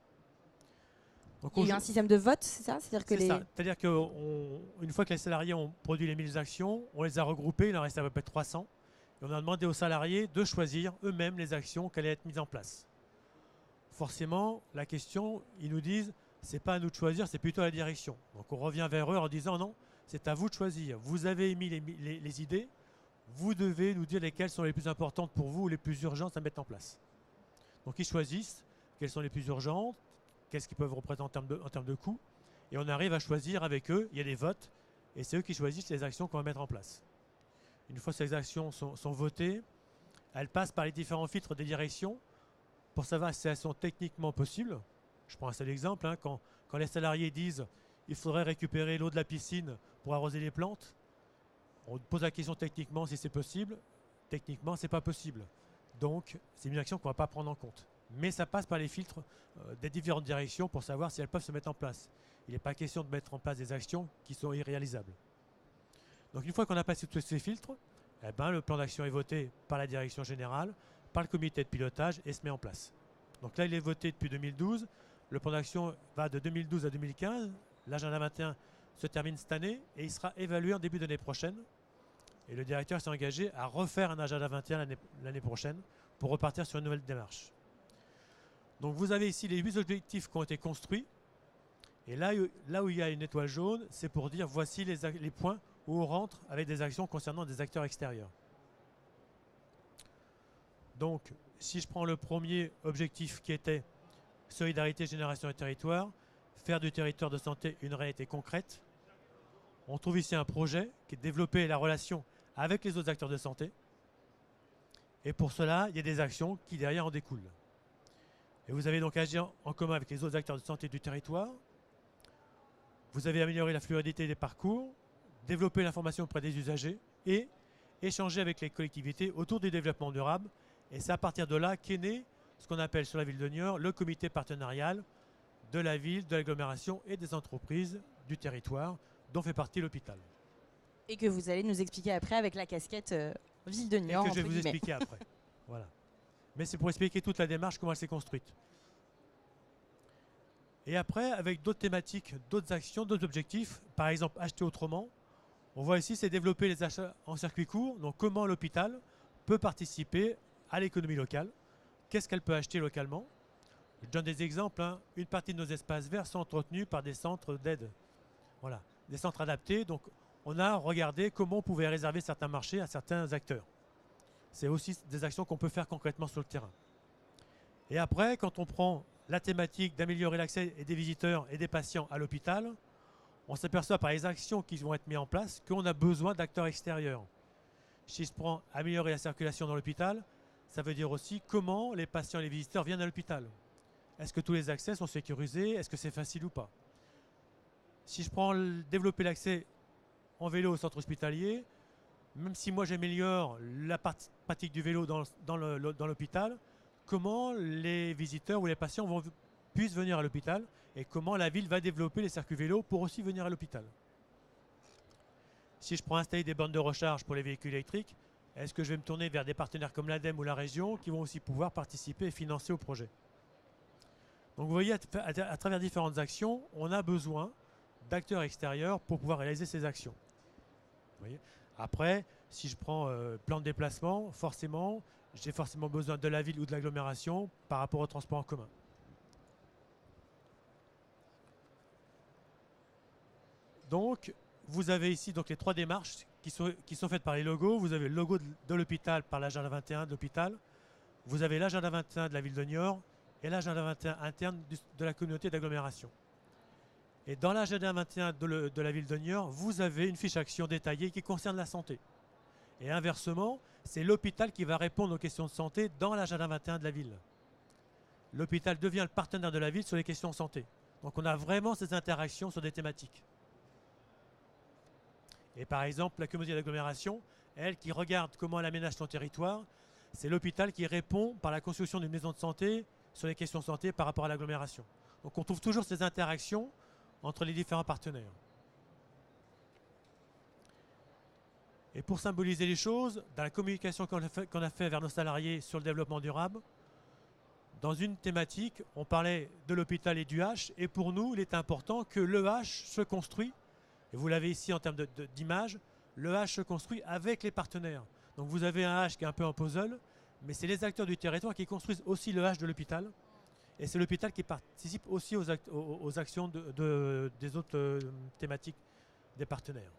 S1: Donc, il y a eu un système de vote, c'est ça?
S3: C'est-à-dire qu'une fois que les salariés ont produit les 1000 actions, on les a regroupées, il en reste à peu près 300. Et on a demandé aux salariés de choisir eux-mêmes les actions qui allaient être mises en place. Forcément, la question, ils nous disent, c'est pas à nous de choisir, c'est plutôt à la direction. Donc on revient vers eux en disant non, c'est à vous de choisir. Vous avez émis les idées, vous devez nous dire lesquelles sont les plus importantes pour vous ou les plus urgentes à mettre en place. Donc ils choisissent quelles sont les plus urgentes, qu'est-ce qu'ils peuvent représenter en termes de coûts, et on arrive à choisir avec eux, il y a des votes, et c'est eux qui choisissent les actions qu'on va mettre en place. Une fois que ces actions sont votées, elles passent par les différents filtres des directions pour savoir si elles sont techniquement possibles. Je prends un seul exemple, hein, quand les salariés disent il faudrait récupérer l'eau de la piscine pour arroser les plantes, on pose la question techniquement si c'est possible. Techniquement, ce n'est pas possible. Donc, c'est une action qu'on ne va pas prendre en compte. Mais ça passe par les filtres des différentes directions pour savoir si elles peuvent se mettre en place. Il n'est pas question de mettre en place des actions qui sont irréalisables. Donc une fois qu'on a passé tous ces filtres, eh ben, le plan d'action est voté par la direction générale, par le comité de pilotage et se met en place. Donc là, il est voté depuis 2012. Le plan d'action va de 2012 à 2015. L'agenda 21 se termine cette année et il sera évalué en début d'année prochaine. Et le directeur s'est engagé à refaire un agenda 21 l'année prochaine pour repartir sur une nouvelle démarche. Donc vous avez ici les 8 objectifs qui ont été construits. Et là où il y a une étoile jaune, c'est pour dire voici les points où on rentre avec des actions concernant des acteurs extérieurs. Donc, si je prends le premier objectif qui était solidarité, génération et territoire, faire du territoire de santé une réalité concrète, on trouve ici un projet qui est de développer la relation avec les autres acteurs de santé. Et pour cela, il y a des actions qui derrière en découlent. Et vous avez donc agi en commun avec les autres acteurs de santé du territoire. Vous avez amélioré la fluidité des parcours, développer l'information auprès des usagers et échanger avec les collectivités autour du développement durable. Et c'est à partir de là qu'est né ce qu'on appelle sur la ville de Niort le comité partenarial de la ville, de l'agglomération et des entreprises du territoire dont fait partie l'hôpital.
S1: Et que vous allez nous expliquer après avec la casquette ville de Niort.
S3: Et que je vais vous expliquer après. Voilà. Mais c'est pour expliquer toute la démarche, comment elle s'est construite. Et après, avec d'autres thématiques, d'autres actions, d'autres objectifs, par exemple acheter autrement, on voit ici c'est développer les achats en circuit court, donc comment l'hôpital peut participer à l'économie locale, qu'est-ce qu'elle peut acheter localement. Je donne des exemples, hein. Une partie de nos espaces verts sont entretenus par des centres d'aide, voilà, des centres adaptés, donc on a regardé comment on pouvait réserver certains marchés à certains acteurs. C'est aussi des actions qu'on peut faire concrètement sur le terrain. Et après, quand on prend la thématique d'améliorer l'accès des visiteurs et des patients à l'hôpital, on s'aperçoit par les actions qui vont être mises en place qu'on a besoin d'acteurs extérieurs. Si je prends améliorer la circulation dans l'hôpital, ça veut dire aussi comment les patients et les visiteurs viennent à l'hôpital. Est-ce que tous les accès sont sécurisés? Est-ce que c'est facile ou pas? Si je prends développer l'accès en vélo au centre hospitalier, même si moi j'améliore la pratique du vélo dans l'hôpital, comment les visiteurs ou les patients puissent venir à l'hôpital et comment la ville va développer les circuits vélos pour aussi venir à l'hôpital. Si je prends installer des bornes de recharge pour les véhicules électriques, est-ce que je vais me tourner vers des partenaires comme l'ADEME ou la région qui vont aussi pouvoir participer et financer au projet? Donc vous voyez, à travers différentes actions, on a besoin d'acteurs extérieurs pour pouvoir réaliser ces actions. Vous voyez. Après, si je prends plan de déplacement, forcément, j'ai forcément besoin de la ville ou de l'agglomération par rapport au transport en commun. Donc, vous avez ici donc, les 3 démarches qui sont faites par les logos. Vous avez le logo de l'hôpital par l'agenda 21 de l'hôpital. Vous avez l'agenda 21 de la ville de Niort et l'agenda 21 interne de la communauté d'agglomération. Et dans l'agenda 21 de la ville de Niort, vous avez une fiche action détaillée qui concerne la santé. Et inversement, c'est l'hôpital qui va répondre aux questions de santé dans l'agenda 21 de la ville. L'hôpital devient le partenaire de la ville sur les questions de santé. Donc on a vraiment ces interactions sur des thématiques. Et par exemple, la communauté d'agglomération, elle qui regarde comment elle aménage son territoire, c'est l'hôpital qui répond par la construction d'une maison de santé sur les questions de santé par rapport à l'agglomération. Donc on trouve toujours ces interactions entre les différents partenaires. Et pour symboliser les choses, dans la communication qu'on a fait vers nos salariés sur le développement durable, dans une thématique, on parlait de l'hôpital et du H, et pour nous, il est important que le H se construit, et vous l'avez ici en termes d'image, le H se construit avec les partenaires. Donc vous avez un H qui est un peu en puzzle, mais c'est les acteurs du territoire qui construisent aussi le H de l'hôpital, et c'est l'hôpital qui participe aussi aux actions des autres thématiques des partenaires.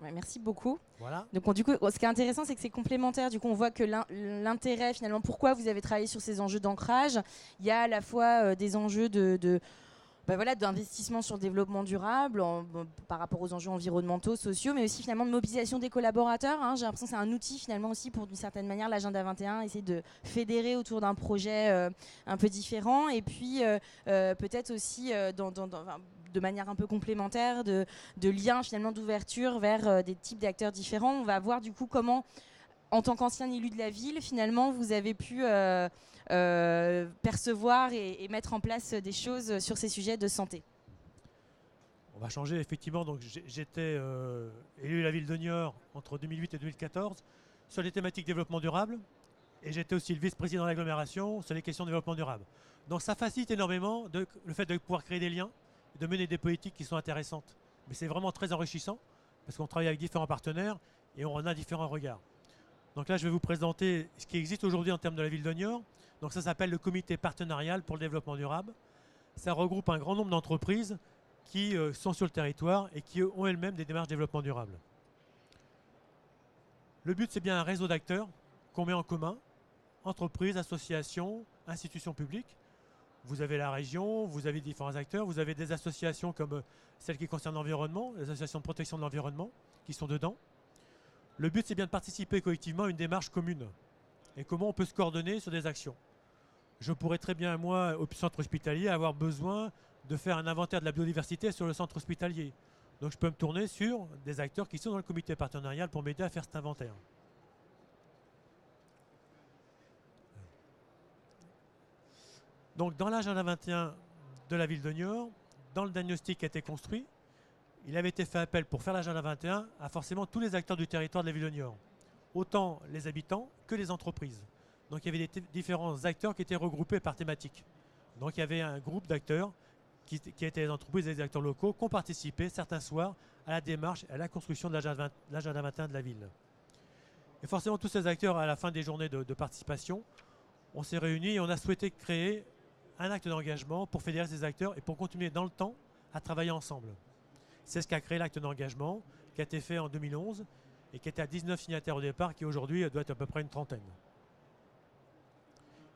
S1: Ouais, merci beaucoup.
S3: Voilà.
S1: Donc, du coup, ce qui est intéressant, c'est que c'est complémentaire. Du coup, on voit que l'intérêt, finalement, pourquoi vous avez travaillé sur ces enjeux d'ancrage, il y a à la fois des enjeux d'investissement sur le développement durable par rapport aux enjeux environnementaux, sociaux, mais aussi finalement de mobilisation des collaborateurs. Hein. J'ai l'impression que c'est un outil finalement aussi pour d'une certaine manière l'agenda 21, essayer de fédérer autour d'un projet un peu différent et puis peut-être aussi de manière un peu complémentaire de liens finalement d'ouverture vers des types d'acteurs différents. On va voir du coup comment, en tant qu'ancien élu de la ville, finalement vous avez pu percevoir et mettre en place des choses sur ces sujets de santé.
S3: On va changer effectivement. Donc j'étais élu à la ville de Niort entre 2008 et 2014 sur les thématiques développement durable et j'étais aussi le vice-président de l'agglomération sur les questions de développement durable. Donc ça facilite énormément le fait de pouvoir créer des liens et de mener des politiques qui sont intéressantes. Mais c'est vraiment très enrichissant parce qu'on travaille avec différents partenaires et on en a différents regards. Donc là je vais vous présenter ce qui existe aujourd'hui en termes de la ville de Niort. Donc ça s'appelle le comité partenarial pour le développement durable. Ça regroupe un grand nombre d'entreprises qui sont sur le territoire et qui ont elles-mêmes des démarches de développement durable. Le but, c'est bien un réseau d'acteurs qu'on met en commun, entreprises, associations, institutions publiques. Vous avez la région, vous avez différents acteurs, vous avez des associations comme celles qui concernent l'environnement, les associations de protection de l'environnement qui sont dedans. Le but, c'est bien de participer collectivement à une démarche commune et comment on peut se coordonner sur des actions. Je pourrais très bien, moi, au centre hospitalier, avoir besoin de faire un inventaire de la biodiversité sur le centre hospitalier. Donc je peux me tourner sur des acteurs qui sont dans le comité partenarial pour m'aider à faire cet inventaire. Donc dans l'agenda 21 de la ville de Niort, dans le diagnostic qui a été construit, il avait été fait appel pour faire l'agenda 21 à forcément tous les acteurs du territoire de la ville de Niort. Autant les habitants que les entreprises. Donc il y avait différents acteurs qui étaient regroupés par thématique. Donc il y avait un groupe d'acteurs qui étaient les entreprises et les acteurs locaux qui ont participé certains soirs à la démarche, à la construction de l'agenda 21 de la ville. Et forcément tous ces acteurs, à la fin des journées de participation, on s'est réunis et on a souhaité créer un acte d'engagement pour fédérer ces acteurs et pour continuer dans le temps à travailler ensemble. C'est ce qu'a créé l'acte d'engagement qui a été fait en 2011 et qui était à 19 signataires au départ, qui aujourd'hui doit être à peu près une trentaine.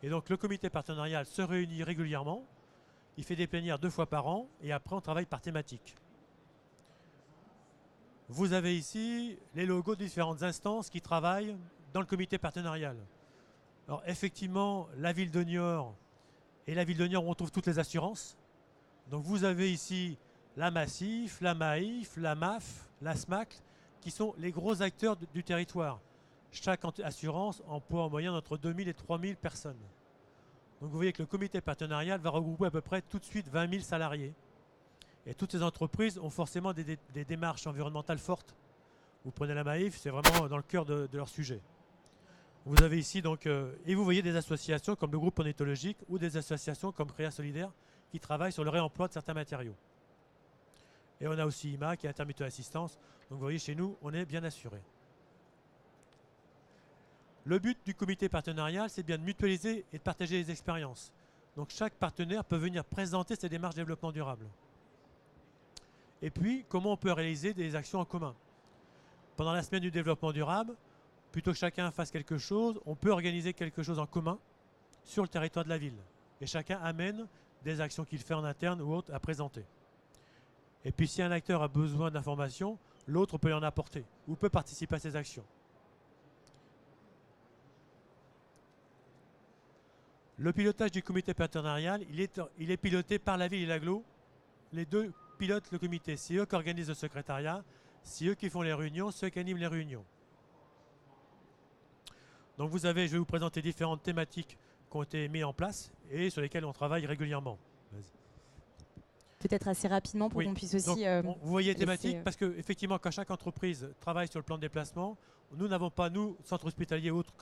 S3: Et donc le comité partenarial se réunit régulièrement, il fait des plénières 2 fois par an et après on travaille par thématique. Vous avez ici les logos de différentes instances qui travaillent dans le comité partenarial. Alors effectivement, la ville de Niort et la ville de Niort, on retrouve toutes les assurances. Donc vous avez ici la Massif, la Maïf, la MAF, la SMAC, qui sont les gros acteurs du territoire. Chaque assurance emploie en moyenne entre 2000 et 3000 personnes. Donc vous voyez que le comité partenarial va regrouper à peu près tout de suite 20 000 salariés. Et toutes ces entreprises ont forcément des démarches environnementales fortes. Vous prenez la Maïf, c'est vraiment dans le cœur de leur sujet. Vous avez ici donc, et vous voyez des associations comme le groupe ornithologique ou des associations comme Créa Solidaire qui travaillent sur le réemploi de certains matériaux. Et on a aussi IMA qui est Intermutuelle Assistance. Donc vous voyez, chez nous, on est bien assuré. Le but du comité partenarial, c'est bien de mutualiser et de partager les expériences. Donc chaque partenaire peut venir présenter ses démarches de développement durable. Et puis, comment on peut réaliser des actions en commun. Pendant la semaine du développement durable, plutôt que chacun fasse quelque chose, on peut organiser quelque chose en commun sur le territoire de la ville. Et chacun amène des actions qu'il fait en interne ou autres à présenter. Et puis si un acteur a besoin d'informations, l'autre peut y en apporter ou peut participer à ces actions. Le pilotage du comité partenarial, il est piloté par la ville et l'agglo. Les deux pilotent le comité. C'est eux qui organisent le secrétariat, c'est eux qui font les réunions, c'est eux qui animent les réunions. Donc vous avez, je vais vous présenter différentes thématiques qui ont été mises en place et sur lesquelles on travaille régulièrement.
S1: Peut-être assez rapidement pour qu'on puisse aussi...
S3: Donc, vous voyez thématiques parce qu'effectivement, quand chaque entreprise travaille sur le plan de déplacement, nous n'avons pas, nous, centre hospitalier ou autres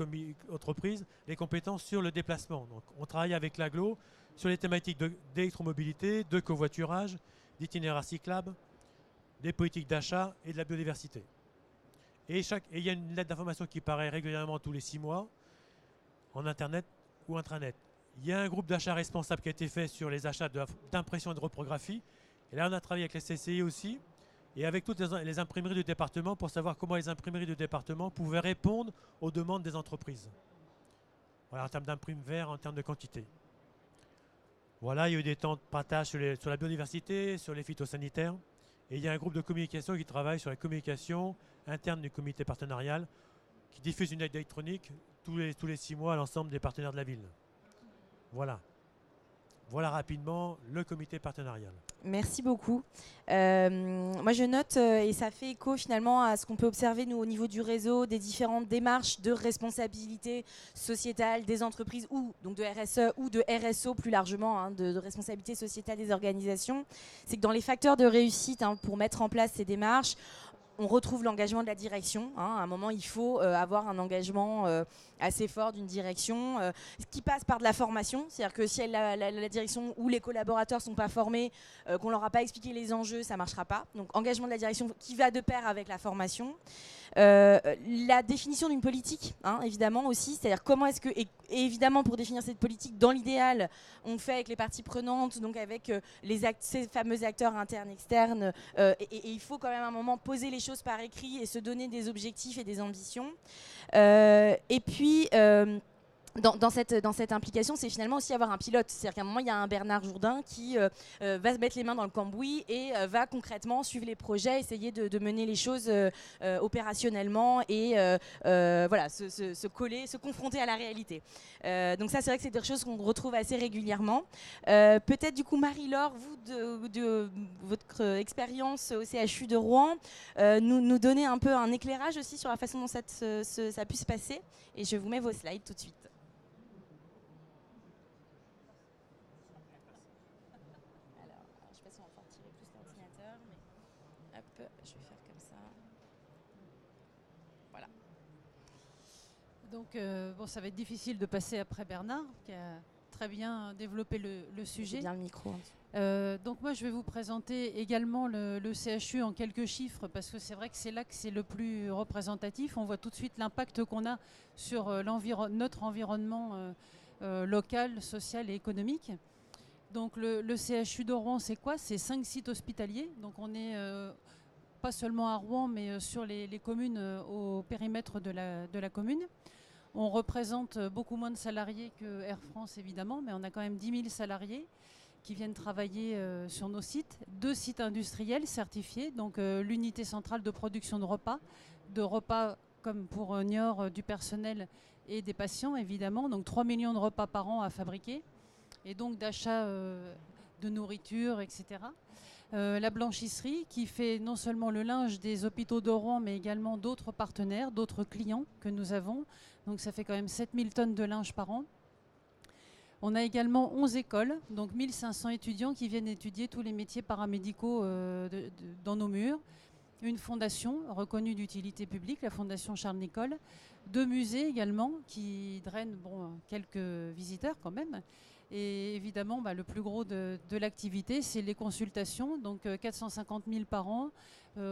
S3: entreprises, les compétences sur le déplacement. Donc on travaille avec l'agglo sur les thématiques d'électromobilité, de covoiturage, d'itinéraires cyclables, des politiques d'achat et de la biodiversité. Et il y a une lettre d'information qui paraît régulièrement tous les 6 mois, en Internet ou intranet. Il y a un groupe d'achat responsable qui a été fait sur les achats d'impression et de reprographie. Et là, on a travaillé avec les CCI aussi et avec toutes les imprimeries du département pour savoir comment les imprimeries du département pouvaient répondre aux demandes des entreprises. Voilà, en termes d'imprimes verts, en termes de quantité. Voilà, il y a eu des temps de partage sur la biodiversité, sur les phytosanitaires. Et il y a un groupe de communication qui travaille sur la communication interne du comité partenarial qui diffuse une lettre électronique tous les 6 mois à l'ensemble des partenaires de la ville. Voilà. Voilà rapidement le comité partenarial.
S1: Merci beaucoup. Moi, je note, et ça fait écho finalement à ce qu'on peut observer, nous, au niveau du réseau, des différentes démarches de responsabilité sociétale des entreprises, ou donc de RSE ou de RSO plus largement, hein, de responsabilité sociétale des organisations. C'est que dans les facteurs de réussite, hein, pour mettre en place ces démarches, on retrouve l'engagement de la direction. Hein. À un moment, il faut avoir un engagement assez fort d'une direction, ce qui passe par de la formation. C'est-à-dire que si la direction ou les collaborateurs ne sont pas formés, qu'on ne leur a pas expliqué les enjeux, ça ne marchera pas. Donc, engagement de la direction qui va de pair avec la formation. La définition d'une politique, hein, évidemment aussi. C'est-à-dire comment est-ce que... Et évidemment, pour définir cette politique, dans l'idéal, on fait avec les parties prenantes, donc avec ces fameux acteurs internes, externes. Et il faut quand même à un moment poser les choses par écrit et se donner des objectifs et des ambitions. Et puis... Dans cette implication, c'est finalement aussi avoir un pilote. C'est-à-dire qu'à un moment, il y a un Bernard Jourdain qui va se mettre les mains dans le cambouis et va concrètement suivre les projets, essayer de mener les choses opérationnellement et voilà, se coller, se confronter à la réalité. Donc ça, c'est vrai que c'est des choses qu'on retrouve assez régulièrement. Peut-être du coup, Marie-Laure, vous, de votre expérience au CHU de Rouen, nous donner un peu un éclairage aussi sur la façon dont ça a pu se passer. Et je vous mets vos slides tout de suite. Je vais faire comme ça. Voilà.
S4: Donc, bon, ça va être difficile de passer après Bernard, qui a très bien développé le sujet.
S1: J'ai bien le micro.
S4: Donc, moi, je vais vous présenter également le CHU en quelques chiffres, parce que c'est vrai que c'est là que c'est le plus représentatif. On voit tout de suite l'impact qu'on a sur notre environnement local, social et économique. Donc, le CHU de Rouen, c'est quoi? C'est 5 sites hospitaliers. Donc, on est... pas seulement à Rouen, mais sur les communes au périmètre de la commune. On représente beaucoup moins de salariés que Air France, évidemment, mais on a quand même 10 000 salariés qui viennent travailler sur nos sites. 2 sites industriels certifiés, donc l'unité centrale de production de repas comme pour Niort du personnel et des patients évidemment. Donc 3 millions de repas par an à fabriquer et donc d'achat de nourriture, etc. La blanchisserie qui fait non seulement le linge des hôpitaux de Rouen mais également d'autres partenaires, d'autres clients que nous avons. Donc ça fait quand même 7000 tonnes de linge par an. On a également 11 écoles, donc 1500 étudiants qui viennent étudier tous les métiers paramédicaux dans nos murs. Une fondation reconnue d'utilité publique, la Fondation Charles Nicolle. 2 musées également qui drainent quelques visiteurs quand même. Et évidemment, le plus gros de l'activité, c'est les consultations, donc 450 000 par an,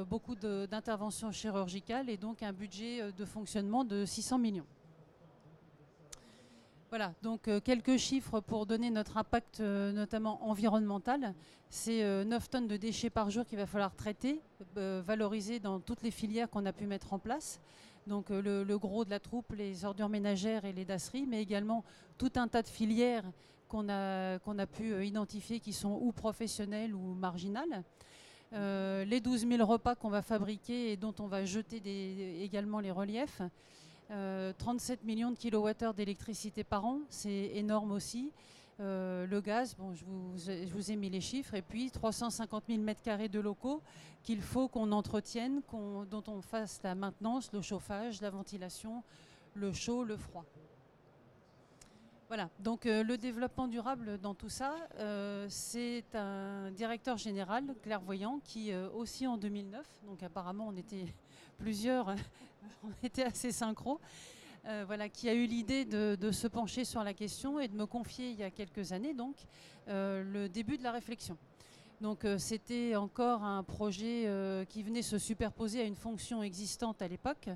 S4: beaucoup d'interventions chirurgicales et donc un budget de fonctionnement de 600 millions. Voilà, donc quelques chiffres pour donner notre impact notamment environnemental. C'est 9 tonnes de déchets par jour qu'il va falloir traiter, valoriser dans toutes les filières qu'on a pu mettre en place. Donc le gros de la troupe, les ordures ménagères et les dasseries, mais également tout un tas de filières qu'on a pu identifier qui sont ou professionnelles ou marginales. Les 12 000 repas qu'on va fabriquer et dont on va jeter également les reliefs. 37 millions de kilowattheures d'électricité par an, c'est énorme aussi. Le gaz, je vous ai mis les chiffres, et puis 350 000 mètres carrés de locaux qu'il faut qu'on entretienne, dont on fasse la maintenance, le chauffage, la ventilation, le chaud, le froid. Voilà, donc le développement durable dans tout ça, c'est un directeur général clairvoyant qui aussi en 2009, donc apparemment on était plusieurs, on était assez synchro, qui a eu l'idée de se pencher sur la question et de me confier il y a quelques années donc le début de la réflexion. Donc c'était encore un projet qui venait se superposer à une fonction existante à l'époque.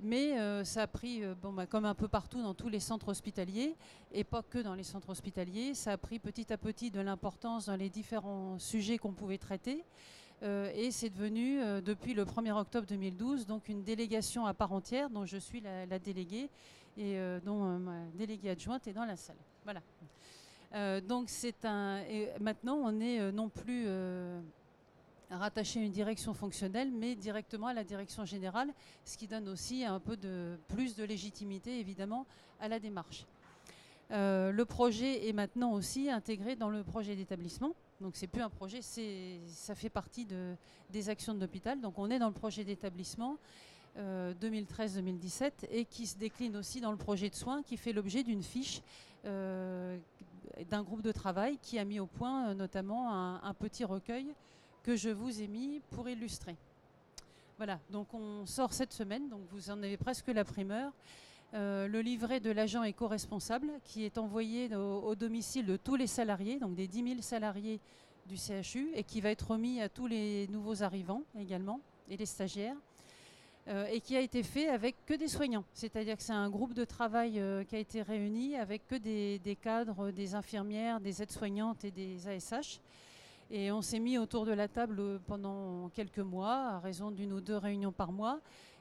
S4: Mais ça a pris, comme un peu partout dans tous les centres hospitaliers, et pas que dans les centres hospitaliers, ça a pris petit à petit de l'importance dans les différents sujets qu'on pouvait traiter. Et c'est devenu, depuis le 1er octobre 2012, donc une délégation à part entière, dont je suis la déléguée, et dont ma déléguée adjointe est dans la salle. Voilà. Donc et maintenant, on est non plus rattaché à une direction fonctionnelle, mais directement à la direction générale, ce qui donne aussi un peu plus de légitimité, évidemment, à la démarche. Le projet est maintenant aussi intégré dans le projet d'établissement. Donc c'est plus un projet, ça fait partie des actions de l'hôpital. Donc on est dans le projet d'établissement 2013-2017 et qui se décline aussi dans le projet de soins qui fait l'objet d'une fiche d'un groupe de travail qui a mis au point notamment un petit recueil que je vous ai mis pour illustrer. Voilà, donc on sort cette semaine, donc vous en avez presque la primeur. Le livret de l'agent éco-responsable qui est envoyé au domicile de tous les salariés, donc des 10 000 salariés du CHU, et qui va être remis à tous les nouveaux arrivants également, et les stagiaires, et qui a été fait avec que des soignants. C'est-à-dire que c'est un groupe de travail qui a été réuni avec que des cadres, des infirmières, des aides-soignantes et des ASH. Et on s'est mis autour de la table pendant quelques mois, à raison d'1 ou 2 réunions par mois.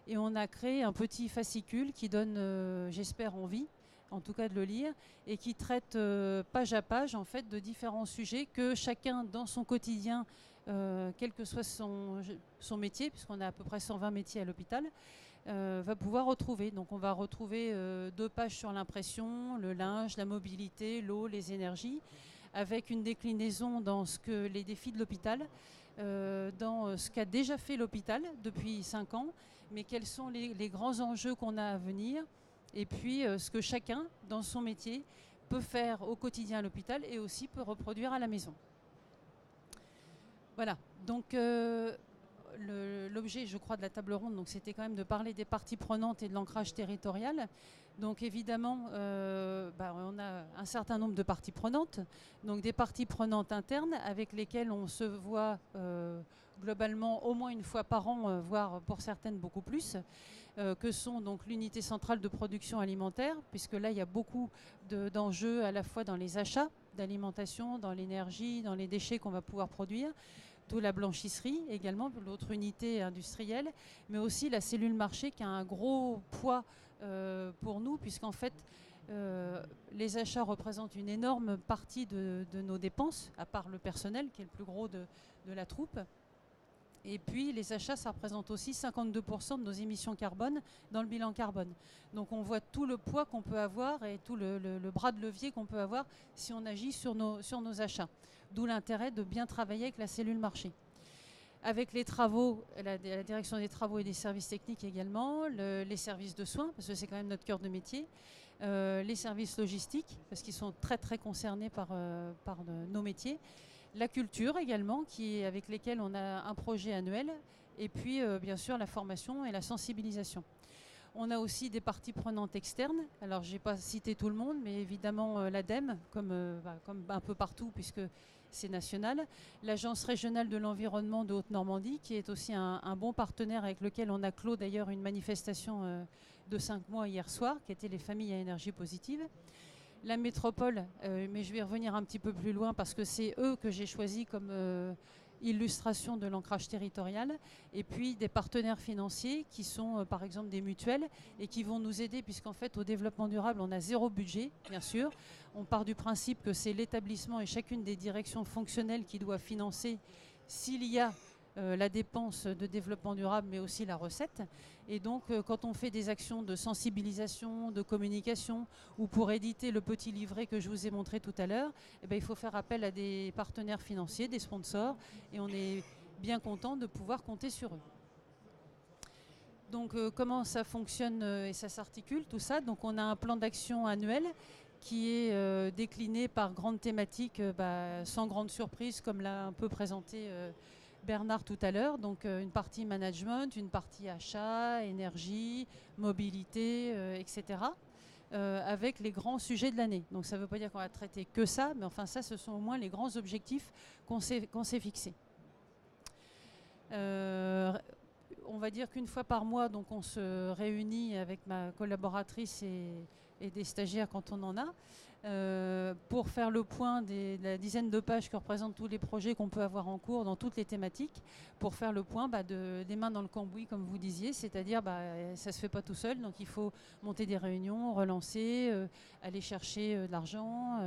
S4: Et on a créé un petit fascicule qui donne, j'espère, envie, en tout cas de le lire, et qui traite page à page, en fait, de différents sujets que chacun, dans son quotidien, quel que soit son métier, puisqu'on a à peu près 120 métiers à l'hôpital, va pouvoir retrouver. Donc on va retrouver 2 pages sur l'impression, le linge, la mobilité, l'eau, les énergies, avec une déclinaison dans les défis de l'hôpital, dans ce qu'a déjà fait l'hôpital depuis 5 ans, mais quels sont les grands enjeux qu'on a à venir, et puis ce que chacun, dans son métier, peut faire au quotidien à l'hôpital et aussi peut reproduire à la maison. Voilà, donc l'objet, je crois, de la table ronde, donc c'était quand même de parler des parties prenantes et de l'ancrage territorial. Donc évidemment, on a un certain nombre de parties prenantes, donc des parties prenantes internes avec lesquelles on se voit globalement au moins une fois par an, voire pour certaines beaucoup plus, que sont donc l'unité centrale de production alimentaire, puisque là il y a beaucoup d'enjeux à la fois dans les achats d'alimentation, dans l'énergie, dans les déchets qu'on va pouvoir produire, d'où la blanchisserie également, l'autre unité industrielle, mais aussi la cellule marché qui a un gros poids pour nous, puisqu'en fait les achats représentent une énorme partie de nos dépenses, à part le personnel qui est le plus gros de la troupe. Et puis les achats, ça représente aussi 52% de nos émissions carbone dans le bilan carbone. Donc on voit tout le poids qu'on peut avoir et tout le bras de levier qu'on peut avoir si on agit sur nos achats. D'où l'intérêt de bien travailler avec la cellule marché. Avec les travaux, la direction des travaux et des services techniques également, les services de soins, parce que c'est quand même notre cœur de métier, les services logistiques, parce qu'ils sont très très concernés par nos métiers, la culture également, avec lesquels on a un projet annuel, et puis bien sûr la formation et la sensibilisation. On a aussi des parties prenantes externes. Alors je n'ai pas cité tout le monde, mais évidemment l'ADEME, comme un peu partout, puisque c'est national. L'Agence régionale de l'environnement de Haute-Normandie, qui est aussi un bon partenaire avec lequel on a clos d'ailleurs une manifestation de 5 mois hier soir, qui était les familles à énergie positive. La métropole, mais je vais revenir un petit peu plus loin parce que c'est eux que j'ai choisi comme illustration de l'ancrage territorial. Et puis des partenaires financiers qui sont par exemple des mutuelles et qui vont nous aider puisqu'en fait au développement durable on a 0 budget, bien sûr. On part du principe que c'est l'établissement et chacune des directions fonctionnelles qui doit financer s'il y a la dépense de développement durable, mais aussi la recette. Et donc, quand on fait des actions de sensibilisation, de communication, ou pour éditer le petit livret que je vous ai montré tout à l'heure, eh bien, il faut faire appel à des partenaires financiers, des sponsors, et on est bien content de pouvoir compter sur eux. Donc, comment ça fonctionne et ça s'articule, tout ça? Donc, on a un plan d'action annuel qui est décliné par grandes thématiques, sans grande surprise, comme l'a un peu présenté Bernard tout à l'heure, donc une partie management, une partie achat, énergie, mobilité, etc. Avec les grands sujets de l'année. Donc ça ne veut pas dire qu'on va traiter que ça, mais enfin ça, ce sont au moins les grands objectifs qu'on s'est fixés. On va dire qu'une fois par mois, donc on se réunit avec ma collaboratrice et des stagiaires quand on en a, pour faire le point de la dizaine de pages que représentent tous les projets qu'on peut avoir en cours dans toutes les thématiques, pour faire le point des mains dans le cambouis, comme vous disiez, c'est-à-dire ça ne se fait pas tout seul, donc il faut monter des réunions, relancer, aller chercher de l'argent,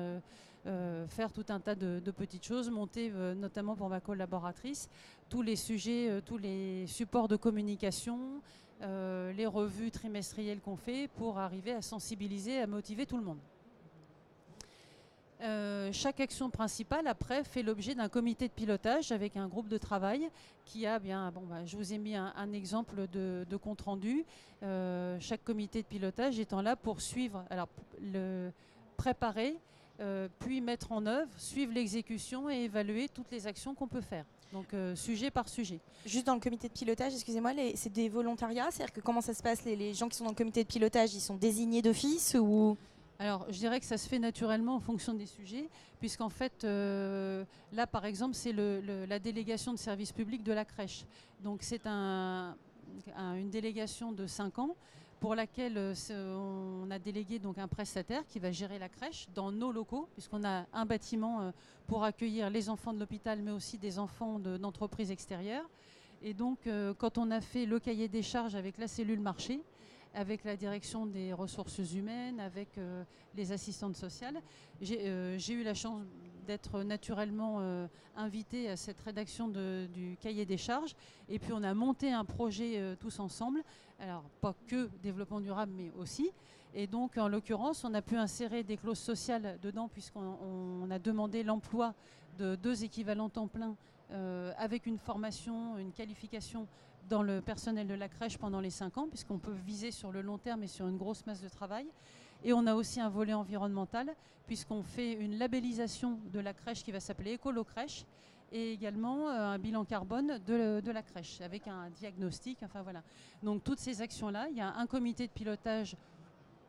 S4: faire tout un tas de petites choses, monter notamment pour ma collaboratrice tous les sujets, tous les supports de communication, les revues trimestrielles qu'on fait pour arriver à sensibiliser, à motiver tout le monde. Chaque action principale, après, fait l'objet d'un comité de pilotage avec un groupe de travail qui a je vous ai mis un exemple de compte rendu. Chaque comité de pilotage étant là pour suivre, préparer, puis mettre en œuvre, suivre l'exécution et évaluer toutes les actions qu'on peut faire. Donc sujet par sujet.
S1: Juste dans le comité de pilotage, excusez-moi, c'est des volontariats? C'est-à-dire que comment ça se passe, les gens qui sont dans le comité de pilotage, ils sont désignés d'office ou...
S4: Alors, je dirais que ça se fait naturellement en fonction des sujets, puisqu'en fait, là, par exemple, c'est la délégation de service public de la crèche. Donc, c'est une délégation de 5 ans pour laquelle on a délégué donc un prestataire qui va gérer la crèche dans nos locaux, puisqu'on a un bâtiment pour accueillir les enfants de l'hôpital, mais aussi des enfants d'entreprises extérieures. Et donc, quand on a fait le cahier des charges avec la cellule marché, avec la direction des ressources humaines, avec les assistantes sociales. J'ai eu la chance d'être naturellement invitée à cette rédaction du cahier des charges. Et puis on a monté un projet tous ensemble. Alors pas que développement durable, mais aussi. Et donc en l'occurrence, on a pu insérer des clauses sociales dedans puisqu'on a demandé l'emploi de 2 équivalents temps plein avec une formation, une qualification dans le personnel de la crèche pendant les 5 ans, puisqu'on peut viser sur le long terme et sur une grosse masse de travail. Et on a aussi un volet environnemental, puisqu'on fait une labellisation de la crèche qui va s'appeler Écolo-Crèche, et également un bilan carbone de la crèche, avec un diagnostic, enfin voilà. Donc toutes ces actions-là, il y a un comité de pilotage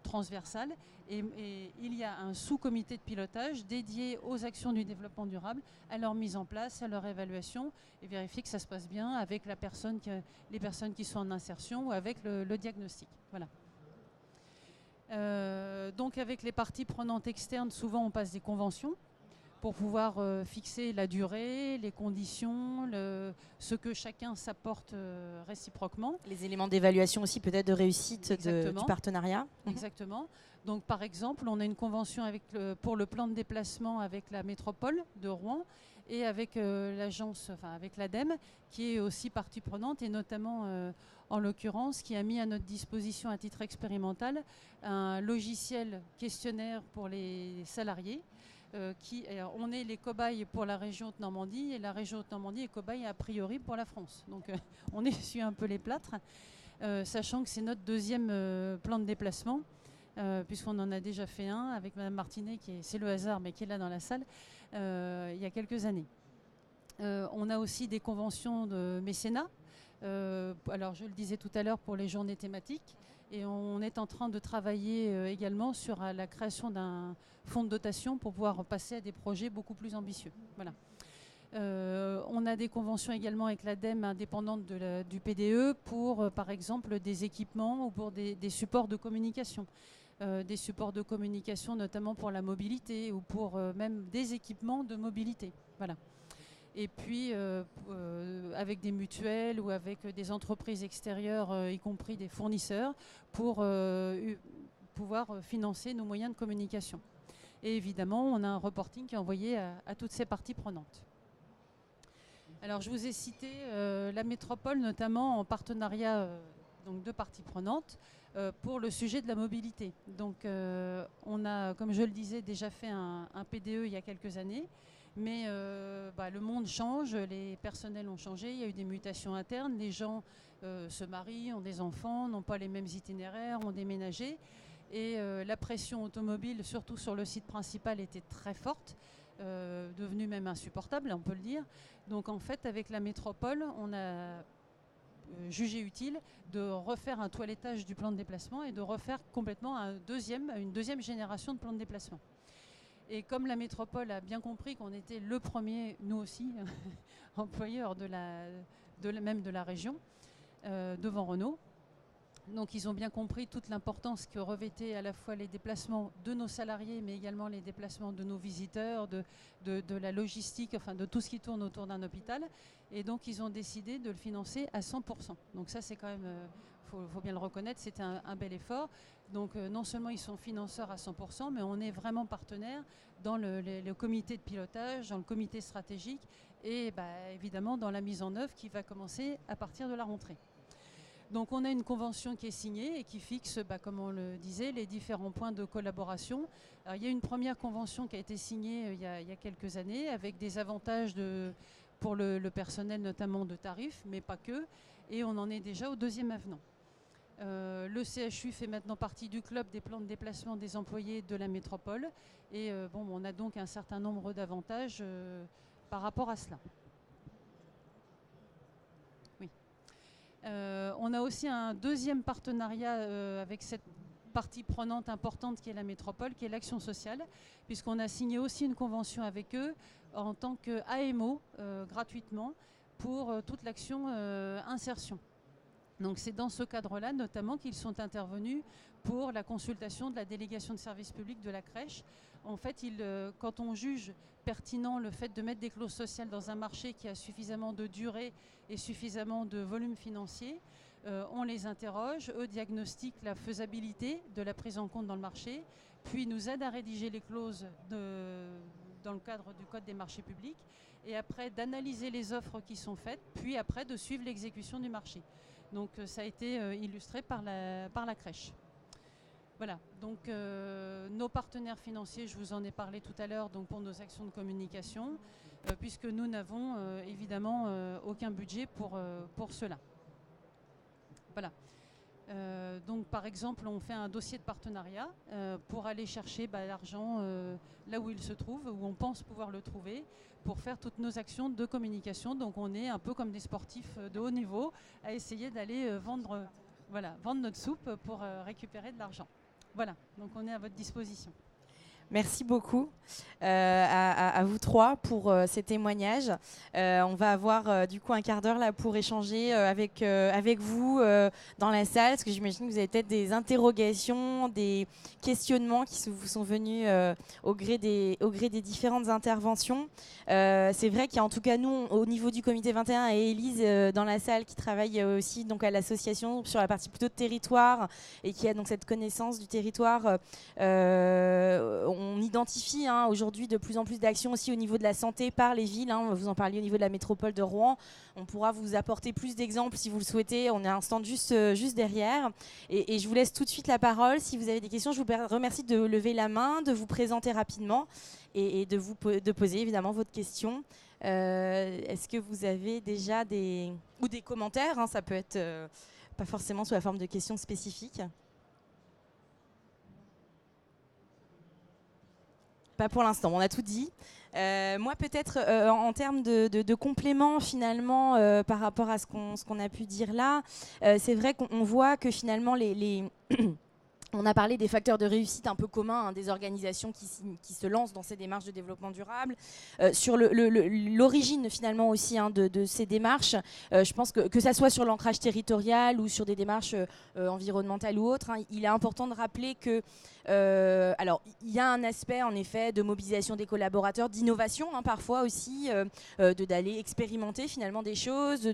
S4: transversale et il y a un sous-comité de pilotage dédié aux actions du développement durable, à leur mise en place, à leur évaluation et vérifier que ça se passe bien avec les personnes qui sont en insertion ou avec le diagnostic. Voilà. Donc avec les parties prenantes externes, souvent on passe des conventions pour pouvoir fixer la durée, les conditions, ce que chacun s'apporte réciproquement.
S1: Les éléments d'évaluation aussi peut-être de réussite du partenariat.
S4: Exactement. Donc par exemple, on a une convention pour le plan de déplacement avec la métropole de Rouen et avec l'agence, enfin avec l'ADEME, qui est aussi partie prenante, et notamment en l'occurrence, qui a mis à notre disposition à titre expérimental un logiciel questionnaire pour les salariés. On est les cobayes pour la région de Normandie, et la région de Normandie est cobaye a priori pour la France. Donc on essuie un peu les plâtres, sachant que c'est notre deuxième plan de déplacement, puisqu'on en a déjà fait un avec Madame Martinet, c'est le hasard, mais qui est là dans la salle, il y a quelques années. On a aussi des conventions de mécénat. Alors je le disais tout à l'heure pour les journées thématiques, et on est en train de travailler également sur la création d'un fonds de dotation pour pouvoir passer à des projets beaucoup plus ambitieux. Voilà. On a des conventions également avec l'ADEME indépendante du PDE pour par exemple des équipements ou pour des supports de communication. Des supports de communication notamment pour la mobilité ou pour même des équipements de mobilité. Voilà. Et puis avec des mutuelles ou avec des entreprises extérieures, y compris des fournisseurs, pour pouvoir financer nos moyens de communication. Et évidemment, on a un reporting qui est envoyé à toutes ces parties prenantes. Alors, je vous ai cité la métropole, notamment en partenariat donc de parties prenantes, pour le sujet de la mobilité. Donc, on a, comme je le disais, déjà fait un PDE il y a quelques années. Mais le monde change, les personnels ont changé, il y a eu des mutations internes, les gens se marient, ont des enfants, n'ont pas les mêmes itinéraires, ont déménagé. Et la pression automobile, surtout sur le site principal, était très forte, devenue même insupportable, on peut le dire. Donc en fait, avec la métropole, on a jugé utile de refaire un toilettage du plan de déplacement et de refaire complètement une deuxième génération de plan de déplacement. Et comme la métropole a bien compris qu'on était le premier, nous aussi, employeur même de la région, devant Renault, donc ils ont bien compris toute l'importance que revêtaient à la fois les déplacements de nos salariés, mais également les déplacements de nos visiteurs, de la logistique, enfin de tout ce qui tourne autour d'un hôpital. Et donc ils ont décidé de le financer à 100%. Donc ça c'est quand même, faut bien le reconnaître, c'était un bel effort. Donc non seulement ils sont financeurs à 100%, mais on est vraiment partenaire dans le comité de pilotage, dans le comité stratégique et évidemment dans la mise en œuvre qui va commencer à partir de la rentrée. Donc on a une convention qui est signée et qui fixe, comme on le disait, les différents points de collaboration. Alors, il y a une première convention qui a été signée il y a quelques années avec des avantages pour le personnel, notamment de tarifs, mais pas que. Et on en est déjà au deuxième avenant. Le CHU fait maintenant partie du club des plans de déplacement des employés de la métropole. Et on a donc un certain nombre d'avantages par rapport à cela. Oui. On a aussi un deuxième partenariat avec cette partie prenante importante qui est la métropole, qui est l'action sociale, puisqu'on a signé aussi une convention avec eux en tant qu'AMO gratuitement pour toute l'action insertion. Donc c'est dans ce cadre-là notamment qu'ils sont intervenus pour la consultation de la délégation de service public de la crèche. En fait, quand on juge pertinent le fait de mettre des clauses sociales dans un marché qui a suffisamment de durée et suffisamment de volume financier, on les interroge, eux diagnostiquent la faisabilité de la prise en compte dans le marché, puis nous aident à rédiger les clauses dans le cadre du Code des marchés publics, et après d'analyser les offres qui sont faites, puis après de suivre l'exécution du marché. Donc ça a été illustré par la crèche. Voilà, donc nos partenaires financiers, je vous en ai parlé tout à l'heure, donc pour nos actions de communication, puisque nous n'avons évidemment aucun budget pour cela. Voilà. Donc par exemple, on fait un dossier de partenariat pour aller chercher l'argent là où il se trouve, où on pense pouvoir le trouver, pour faire toutes nos actions de communication. Donc on est un peu comme des sportifs de haut niveau à essayer d'aller vendre notre soupe pour récupérer de l'argent. Voilà, donc on est à votre disposition.
S1: Merci beaucoup à vous trois pour ces témoignages. On va avoir du coup un quart d'heure là pour échanger avec vous dans la salle, parce que j'imagine que vous avez peut-être des interrogations, des questionnements qui vous sont venus au gré des différentes interventions. C'est vrai qu'il y a en tout cas nous au niveau du comité 21 et Élise dans la salle qui travaille aussi donc à l'association sur la partie plutôt de territoire et qui a donc cette connaissance du territoire. on identifie aujourd'hui de plus en plus d'actions aussi au niveau de la santé par les villes. Vous en parliez au niveau de la métropole de Rouen. On pourra vous apporter plus d'exemples si vous le souhaitez. On a un stand juste derrière. Et je vous laisse tout de suite la parole. Si vous avez des questions, je vous remercie de lever la main, de vous présenter rapidement et de poser évidemment votre question. Est-ce que vous avez déjà des commentaires, ça peut être pas forcément sous la forme de questions spécifiques. Pas pour l'instant, on a tout dit. Moi, peut-être en termes de complément finalement par rapport à ce qu'on a pu dire là, c'est vrai qu'on voit que finalement on a parlé des facteurs de réussite un peu communs des organisations qui se lancent dans ces démarches de développement durable. Sur l'origine finalement aussi de ces démarches, je pense que ça soit sur l'ancrage territorial ou sur des démarches environnementales ou autres, il est important de rappeler que alors il y a un aspect en effet de mobilisation des collaborateurs, d'innovation parfois aussi, d'aller expérimenter finalement des choses.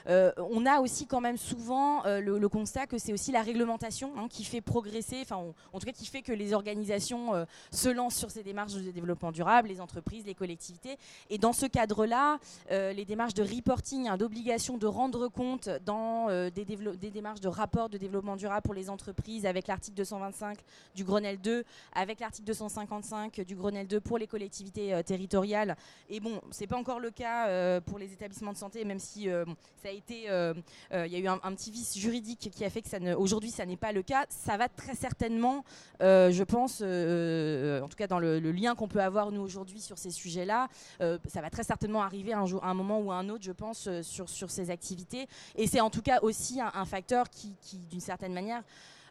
S1: On a aussi quand même souvent le constat que c'est aussi la réglementation qui fait progresser, en tout cas qui fait que les organisations se lancent sur ces démarches de développement durable, les entreprises, les collectivités. Et dans ce cadre-là, les démarches de reporting, d'obligation de rendre compte dans des démarches de rapport de développement durable pour les entreprises avec l'article 225 du Grenelle 2, avec l'article 255 du Grenelle 2 pour les collectivités territoriales. Et bon, c'est pas encore le cas pour les établissements de santé, même si ça a été, il y a eu un petit vice juridique qui a fait que aujourd'hui ça n'est pas le cas. Ça va très certainement, je pense, en tout cas dans le lien qu'on peut avoir nous aujourd'hui sur ces sujets-là, ça va très certainement arriver un moment ou un autre, je pense, sur ces activités. Et c'est en tout cas aussi un facteur qui d'une certaine manière,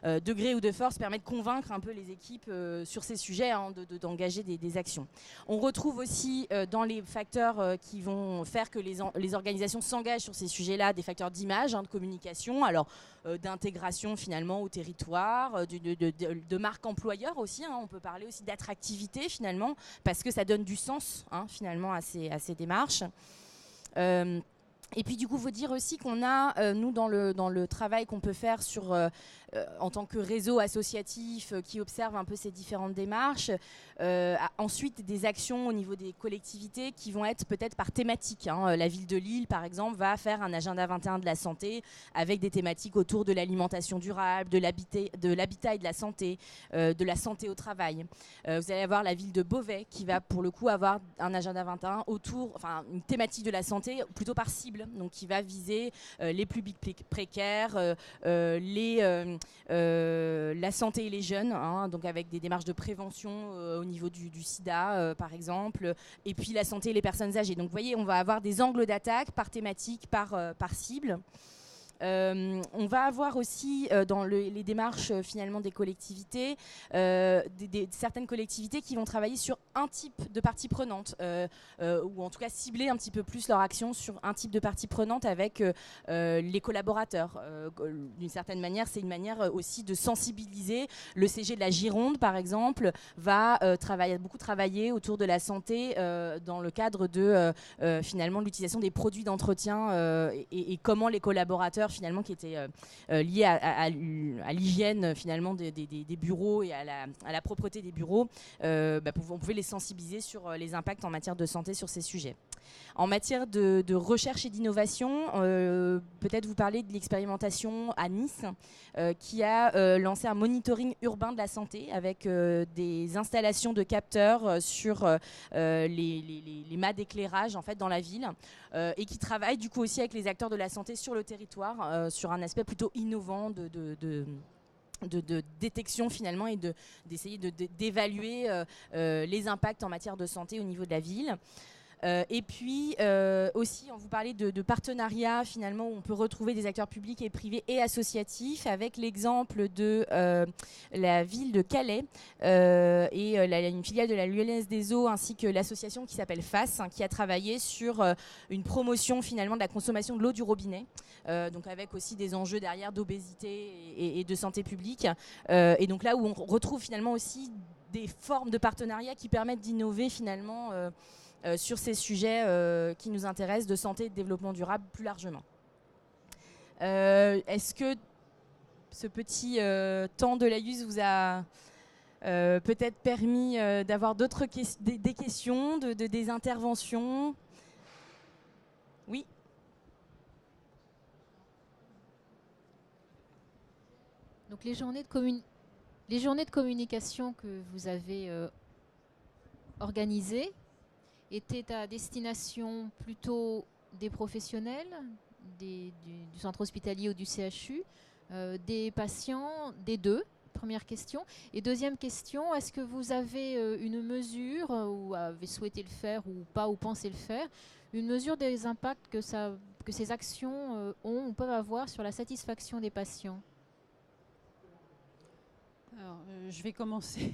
S1: de gré ou de force, permet de convaincre un peu les équipes sur ces sujets, d'engager des actions. On retrouve aussi dans les facteurs qui vont faire que les organisations s'engagent sur ces sujets-là, des facteurs d'image, de communication, alors d'intégration finalement au territoire, de marque employeur aussi, on peut parler aussi d'attractivité finalement, parce que ça donne du sens finalement à ces démarches. Et puis du coup, il faut dire aussi qu'on a, nous, dans le travail qu'on peut faire en tant que réseau associatif qui observe un peu ces différentes démarches, ensuite des actions au niveau des collectivités qui vont être peut-être par thématique. La ville de Lille, par exemple, va faire un agenda 21 de la santé avec des thématiques autour de l'alimentation durable, de l'habitat et de la santé au travail. Vous allez avoir la ville de Beauvais qui va pour le coup avoir un agenda 21 une thématique de la santé plutôt par cible, donc qui va viser les publics précaires, la santé et les jeunes, donc avec des démarches de prévention au niveau du sida par exemple, et puis la santé et les personnes âgées. Donc vous voyez, on va avoir des angles d'attaque par thématique, par cible. On va avoir aussi dans les démarches finalement des collectivités, certaines collectivités qui vont travailler sur un type de partie prenante, ou en tout cas cibler un petit peu plus leur action sur un type de partie prenante avec les collaborateurs. D'une certaine manière, c'est une manière aussi de sensibiliser. Le CG de la Gironde, par exemple, va beaucoup travailler autour de la santé dans le cadre de finalement l'utilisation des produits d'entretien et comment les collaborateurs finalement qui étaient liés à l'hygiène finalement des bureaux et à la propreté des bureaux, on pouvait les sensibiliser sur les impacts en matière de santé sur ces sujets. En matière de recherche et d'innovation, peut-être vous parler de l'expérimentation à Nice qui a lancé un monitoring urbain de la santé avec des installations de capteurs sur les mâts d'éclairage en fait, dans la ville et qui travaille du coup aussi avec les acteurs de la santé sur le territoire sur un aspect plutôt innovant de détection finalement et d'essayer d'évaluer les impacts en matière de santé au niveau de la ville. Et puis aussi, on vous parlait de partenariats finalement où on peut retrouver des acteurs publics et privés et associatifs avec l'exemple de la ville de Calais et une filiale de la Lyonnaise des Eaux ainsi que l'association qui s'appelle FAS qui a travaillé sur une promotion finalement de la consommation de l'eau du robinet, donc avec aussi des enjeux derrière d'obésité et de santé publique. Et donc là où on retrouve finalement aussi des formes de partenariats qui permettent d'innover finalement sur ces sujets qui nous intéressent de santé et de développement durable plus largement. Est-ce que ce petit temps de laïus vous a peut-être permis d'avoir d'autres des questions, des interventions. Oui.
S5: Donc les journées de communication que vous avez organisées étaient à destination plutôt des professionnels, du centre hospitalier ou du CHU, des patients, des deux. Première question. Et deuxième question, est-ce que vous avez une mesure, ou avez souhaité le faire ou pas, ou pensez le faire, une mesure des impacts que ces actions ont ou peuvent avoir sur la satisfaction des patients?
S4: Alors, je vais commencer.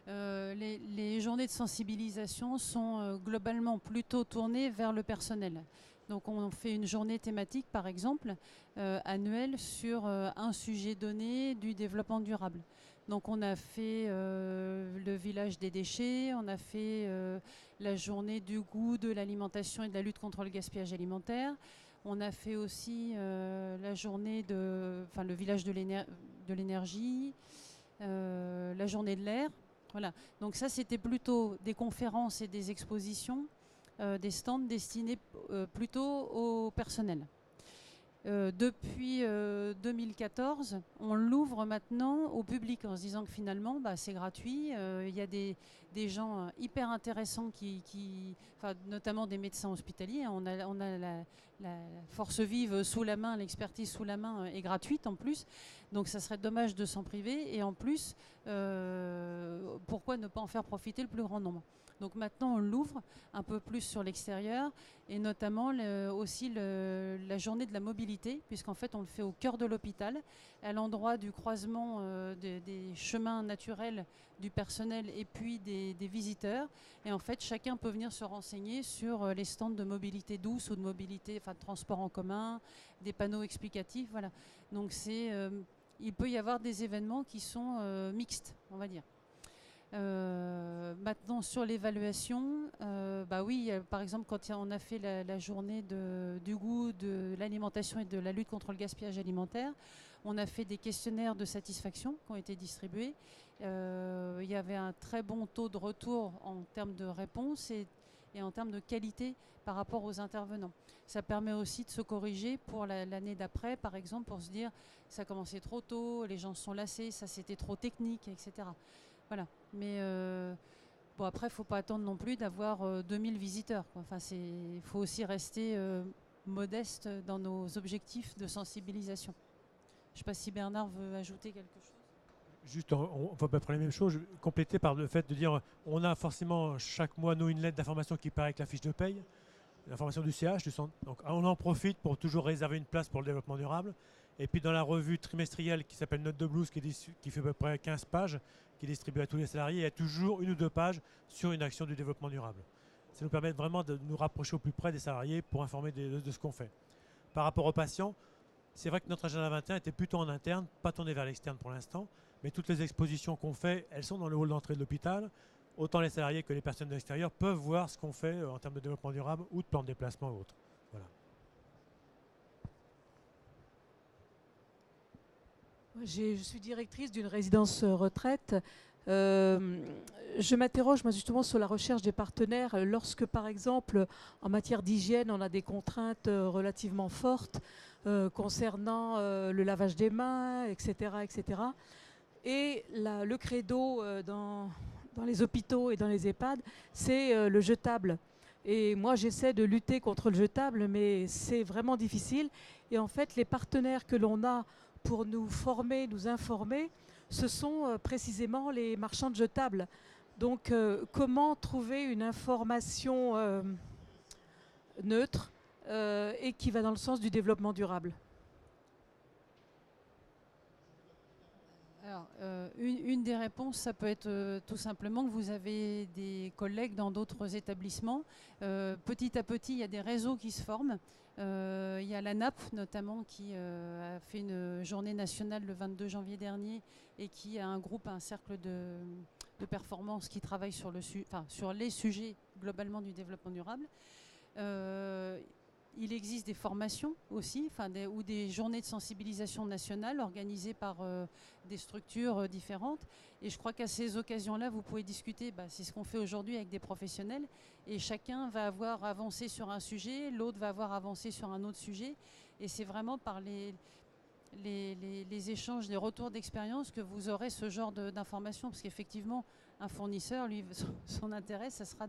S4: Les journées de sensibilisation sont globalement plutôt tournées vers le personnel. Donc on fait une journée thématique, par exemple, annuelle sur un sujet donné du développement durable. Donc on a fait le village des déchets, on a fait la journée du goût de l'alimentation et de la lutte contre le gaspillage alimentaire. On a fait aussi la journée le village de l'énergie, la journée de l'air. Voilà. Donc ça, c'était plutôt des conférences et des expositions, des stands destinés plutôt au personnel. Depuis 2014, on l'ouvre maintenant au public en se disant que finalement, c'est gratuit. Il y a des gens hyper intéressants notamment des médecins hospitaliers. On a la force vive sous la main, l'expertise sous la main est gratuite en plus. Donc ça serait dommage de s'en priver. Et en plus, pourquoi ne pas en faire profiter le plus grand nombre ? Donc maintenant, on l'ouvre un peu plus sur l'extérieur et notamment aussi la journée de la mobilité, puisqu'en fait, on le fait au cœur de l'hôpital, à l'endroit du croisement des chemins naturels du personnel et puis des visiteurs. Et en fait, chacun peut venir se renseigner sur les stands de mobilité douce ou de mobilité, de transport en commun, des panneaux explicatifs. Voilà. Donc il peut y avoir des événements qui sont mixtes, on va dire. Maintenant sur l'évaluation, oui, par exemple quand on a fait la journée du goût, de l'alimentation et de la lutte contre le gaspillage alimentaire, on a fait des questionnaires de satisfaction qui ont été distribués. Il y avait un très bon taux de retour en termes de réponse et en termes de qualité par rapport aux intervenants. Ça permet aussi de se corriger pour l'année d'après, par exemple, pour se dire ça commençait trop tôt, les gens se sont lassés, ça c'était trop technique, etc. Voilà. Mais après, il ne faut pas attendre non plus d'avoir 2000 visiteurs, quoi. Enfin, il faut aussi rester modeste dans nos objectifs de sensibilisation. Je ne sais pas si Bernard veut ajouter quelque chose.
S3: Juste, on va pas prendre les mêmes choses, compléter par le fait de dire on a forcément chaque mois nous une lettre d'information qui paraît avec la fiche de paye, l'information du CH, du centre. Donc on en profite pour toujours réserver une place pour le développement durable. Et puis dans la revue trimestrielle qui s'appelle Note de Blues, qui fait à peu près 15 pages, qui est distribuée à tous les salariés, il y a toujours 1 ou 2 pages sur une action du développement durable. Ça nous permet vraiment de nous rapprocher au plus près des salariés pour informer de ce qu'on fait. Par rapport aux patients, c'est vrai que notre agenda 21 était plutôt en interne, pas tourné vers l'externe pour l'instant, mais toutes les expositions qu'on fait, elles sont dans le hall d'entrée de l'hôpital. Autant les salariés que les personnes de l'extérieur peuvent voir ce qu'on fait en termes de développement durable ou de plan de déplacement ou autre. Voilà.
S6: Je suis directrice d'une résidence retraite. Je m'interroge justement sur la recherche des partenaires lorsque, par exemple, en matière d'hygiène, on a des contraintes relativement fortes concernant le lavage des mains, etc. etc. Et le credo dans les hôpitaux et dans les EHPAD, c'est le jetable. Et moi, j'essaie de lutter contre le jetable, mais c'est vraiment difficile. Et en fait, les partenaires que l'on a pour nous former, nous informer, ce sont précisément les marchands de jetables. Donc, comment trouver une information neutre et qui va dans le sens du développement durable ?
S4: Alors, une des réponses, ça peut être tout simplement que vous avez des collègues dans d'autres établissements. Petit à petit, il y a des réseaux qui se forment. Il y a la NAP notamment qui a fait une journée nationale le 22 janvier dernier et qui a un cercle de performance qui travaille sur les sujets globalement du développement durable. il existe des formations aussi, ou des journées de sensibilisation nationale organisées par des structures différentes. Et je crois qu'à ces occasions-là, vous pouvez discuter, c'est ce qu'on fait aujourd'hui avec des professionnels, et chacun va avoir avancé sur un sujet, l'autre va avoir avancé sur un autre sujet, et c'est vraiment par les échanges, les retours d'expérience que vous aurez ce genre d'informations, parce qu'effectivement, un fournisseur, lui, son intérêt, ça sera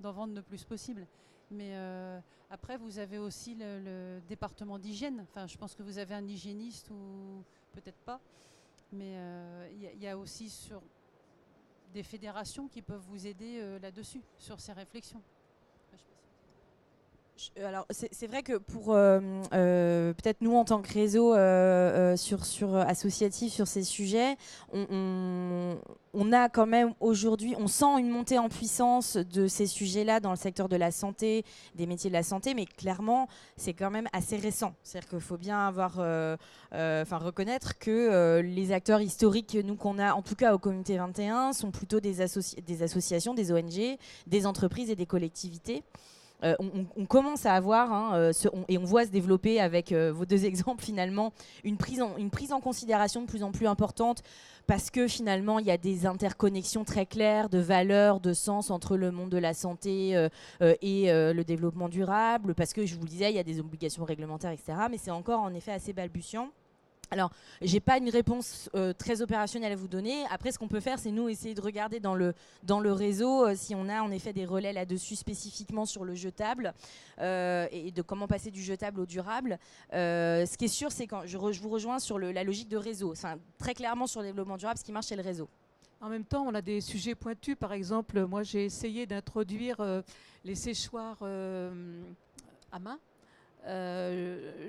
S4: d'en vendre le plus possible. Mais après, vous avez aussi le département d'hygiène. Enfin, je pense que vous avez un hygiéniste ou peut-être pas. Mais il y a aussi sur des fédérations qui peuvent vous aider là-dessus, sur ces réflexions.
S1: Alors c'est vrai que pour peut-être nous en tant que réseau sur associatif sur ces sujets, on a quand même aujourd'hui, on sent une montée en puissance de ces sujets-là dans le secteur de la santé, des métiers de la santé, mais clairement c'est quand même assez récent. C'est-à-dire qu'il faut bien avoir, reconnaître que les acteurs historiques nous qu'on a, en tout cas au Comité 21, sont plutôt des associations, des ONG, des entreprises et des collectivités. On commence à avoir, et on voit se développer avec vos deux exemples finalement, une prise en considération de plus en plus importante, parce que finalement il y a des interconnexions très claires de valeurs, de sens entre le monde de la santé et le développement durable, parce que je vous le disais, il y a des obligations réglementaires, etc. Mais c'est encore en effet assez balbutiant. Alors, je n'ai pas une réponse très opérationnelle à vous donner. Après, ce qu'on peut faire, c'est nous essayer de regarder dans le réseau si on a en effet des relais là-dessus spécifiquement sur le jetable et de comment passer du jetable au durable. Ce qui est sûr, c'est quand je vous rejoins sur la logique de réseau. Enfin, très clairement, sur le développement durable, ce qui marche, c'est le réseau.
S6: En même temps, on a des sujets pointus. Par exemple, moi, j'ai essayé d'introduire les séchoirs à main.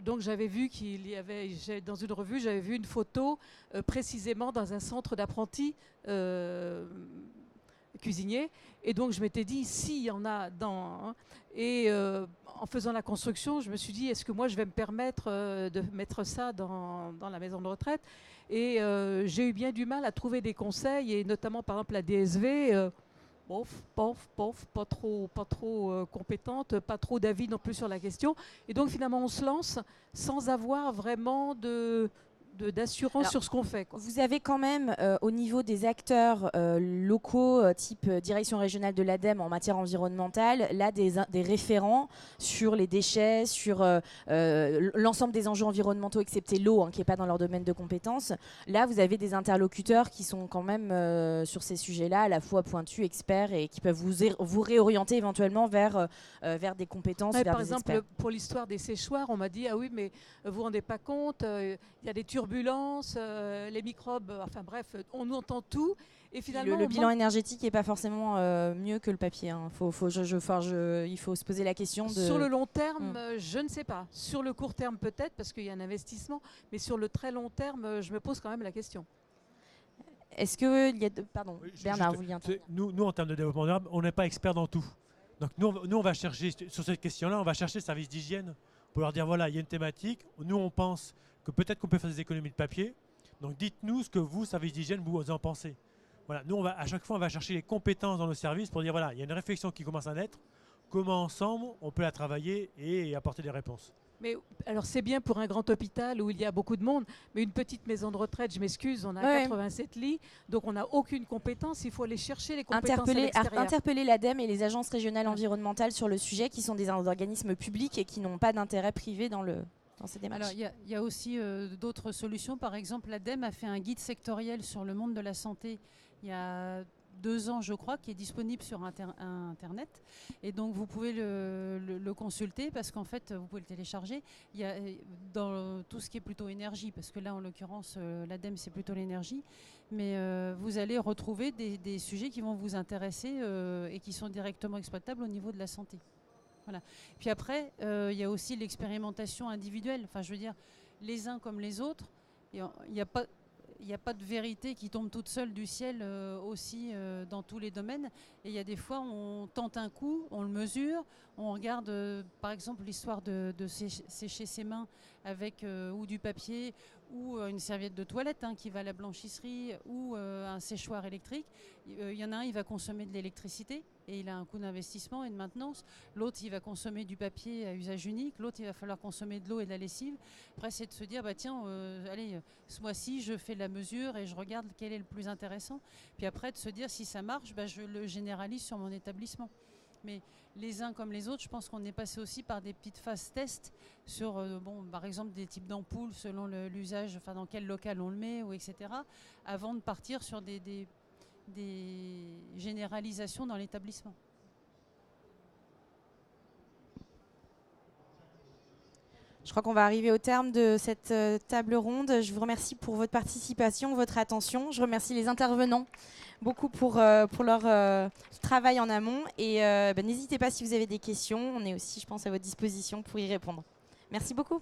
S6: Donc j'avais vu qu'il y avait, dans une revue, j'avais vu une photo précisément dans un centre d'apprentis cuisiniers, et donc je m'étais dit, s'il y en a en faisant la construction, je me suis dit, est-ce que moi je vais me permettre de mettre ça dans la maison de retraite, et j'ai eu bien du mal à trouver des conseils, et notamment par exemple la DSV, pas trop compétente, pas trop d'avis non plus sur la question. Et donc finalement on se lance sans avoir vraiment d'assurance sur ce qu'on fait, quoi.
S1: Vous avez quand même au niveau des acteurs locaux, type direction régionale de l'ADEME en matière environnementale, là des référents sur les déchets, sur l'ensemble des enjeux environnementaux excepté l'eau, qui n'est pas dans leur domaine de compétences. Là vous avez des interlocuteurs qui sont quand même sur ces sujets-là à la fois pointus, experts, et qui peuvent vous réorienter éventuellement vers des compétences, vers
S6: par
S1: des
S6: exemple,
S1: experts.
S6: pour l'histoire des séchoirs, on m'a dit, ah oui, mais vous vous rendez pas compte, il y a des turbulences, les microbes, enfin bref, on entend tout. Et finalement,
S1: le bilan énergétique n'est pas forcément mieux que le papier. Il faut se poser la question de...
S6: Sur le long terme, je ne sais pas. Sur le court terme, peut-être, parce qu'il y a un investissement. Mais sur le très long terme, je me pose quand même la question.
S1: Est-ce qu'il y a... Pardon,
S3: oui,
S1: Bernard, vous vouliez intervenir.
S3: Nous, en termes de développement durable, on n'est pas experts dans tout. Donc nous, on va chercher, sur cette question-là, on va chercher le service d'hygiène pour leur dire, voilà, il y a une thématique. Nous, on pense que peut-être qu'on peut faire des économies de papier. Donc dites-nous ce que vous, service d'hygiène, vous en pensez. Voilà, nous, à chaque fois, on va chercher les compétences dans nos services pour dire, voilà, il y a une réflexion qui commence à naître. Comment, ensemble, on peut la travailler et apporter des réponses.
S6: Mais alors c'est bien pour un grand hôpital où il y a beaucoup de monde, mais une petite maison de retraite, je m'excuse, on a 87 lits, donc on n'a aucune compétence, il faut aller chercher les compétences à l'extérieur.
S1: Interpeller l'ADEME et les agences régionales environnementales sur le sujet, qui sont des organismes publics et qui n'ont pas d'intérêt privé dans ces démarches.
S4: Alors il y a aussi d'autres solutions. Par exemple, l'ADEME a fait un guide sectoriel sur le monde de la santé il y a 2 ans, je crois, qui est disponible sur Internet. Et donc, vous pouvez le consulter, parce qu'en fait, vous pouvez le télécharger. Il y a dans tout ce qui est plutôt énergie, parce que là, en l'occurrence, l'ADEME, c'est plutôt l'énergie. Mais vous allez retrouver des sujets qui vont vous intéresser et qui sont directement exploitables au niveau de la santé. Voilà. Puis après, il y a aussi l'expérimentation individuelle. Enfin, je veux dire, les uns comme les autres, il n'y a pas de vérité qui tombe toute seule du ciel aussi dans tous les domaines. Et il y a des fois, on tente un coup, on le mesure, on regarde par exemple l'histoire de sécher ses mains avec ou du papier ou une serviette de toilette qui va à la blanchisserie ou un séchoir électrique. Il y en a un, il va consommer de l'électricité et il a un coût d'investissement et de maintenance. L'autre, il va consommer du papier à usage unique. L'autre, il va falloir consommer de l'eau et de la lessive. Après, c'est de se dire, bah, tiens, allez, ce mois-ci, je fais la mesure et je regarde quel est le plus intéressant. Puis après, de se dire, si ça marche, bah, je le généralise sur mon établissement. Mais les uns comme les autres, je pense qu'on est passé aussi par des petites phases tests sur, par exemple, des types d'ampoules selon l'usage, enfin dans quel local on le met, ou etc., avant de partir sur des généralisations dans l'établissement.
S1: Je crois qu'on va arriver au terme de cette table ronde. Je vous remercie pour votre participation, votre attention. Je remercie les intervenants beaucoup pour leur travail en amont. Et n'hésitez pas si vous avez des questions. On est aussi, je pense, à votre disposition pour y répondre. Merci beaucoup.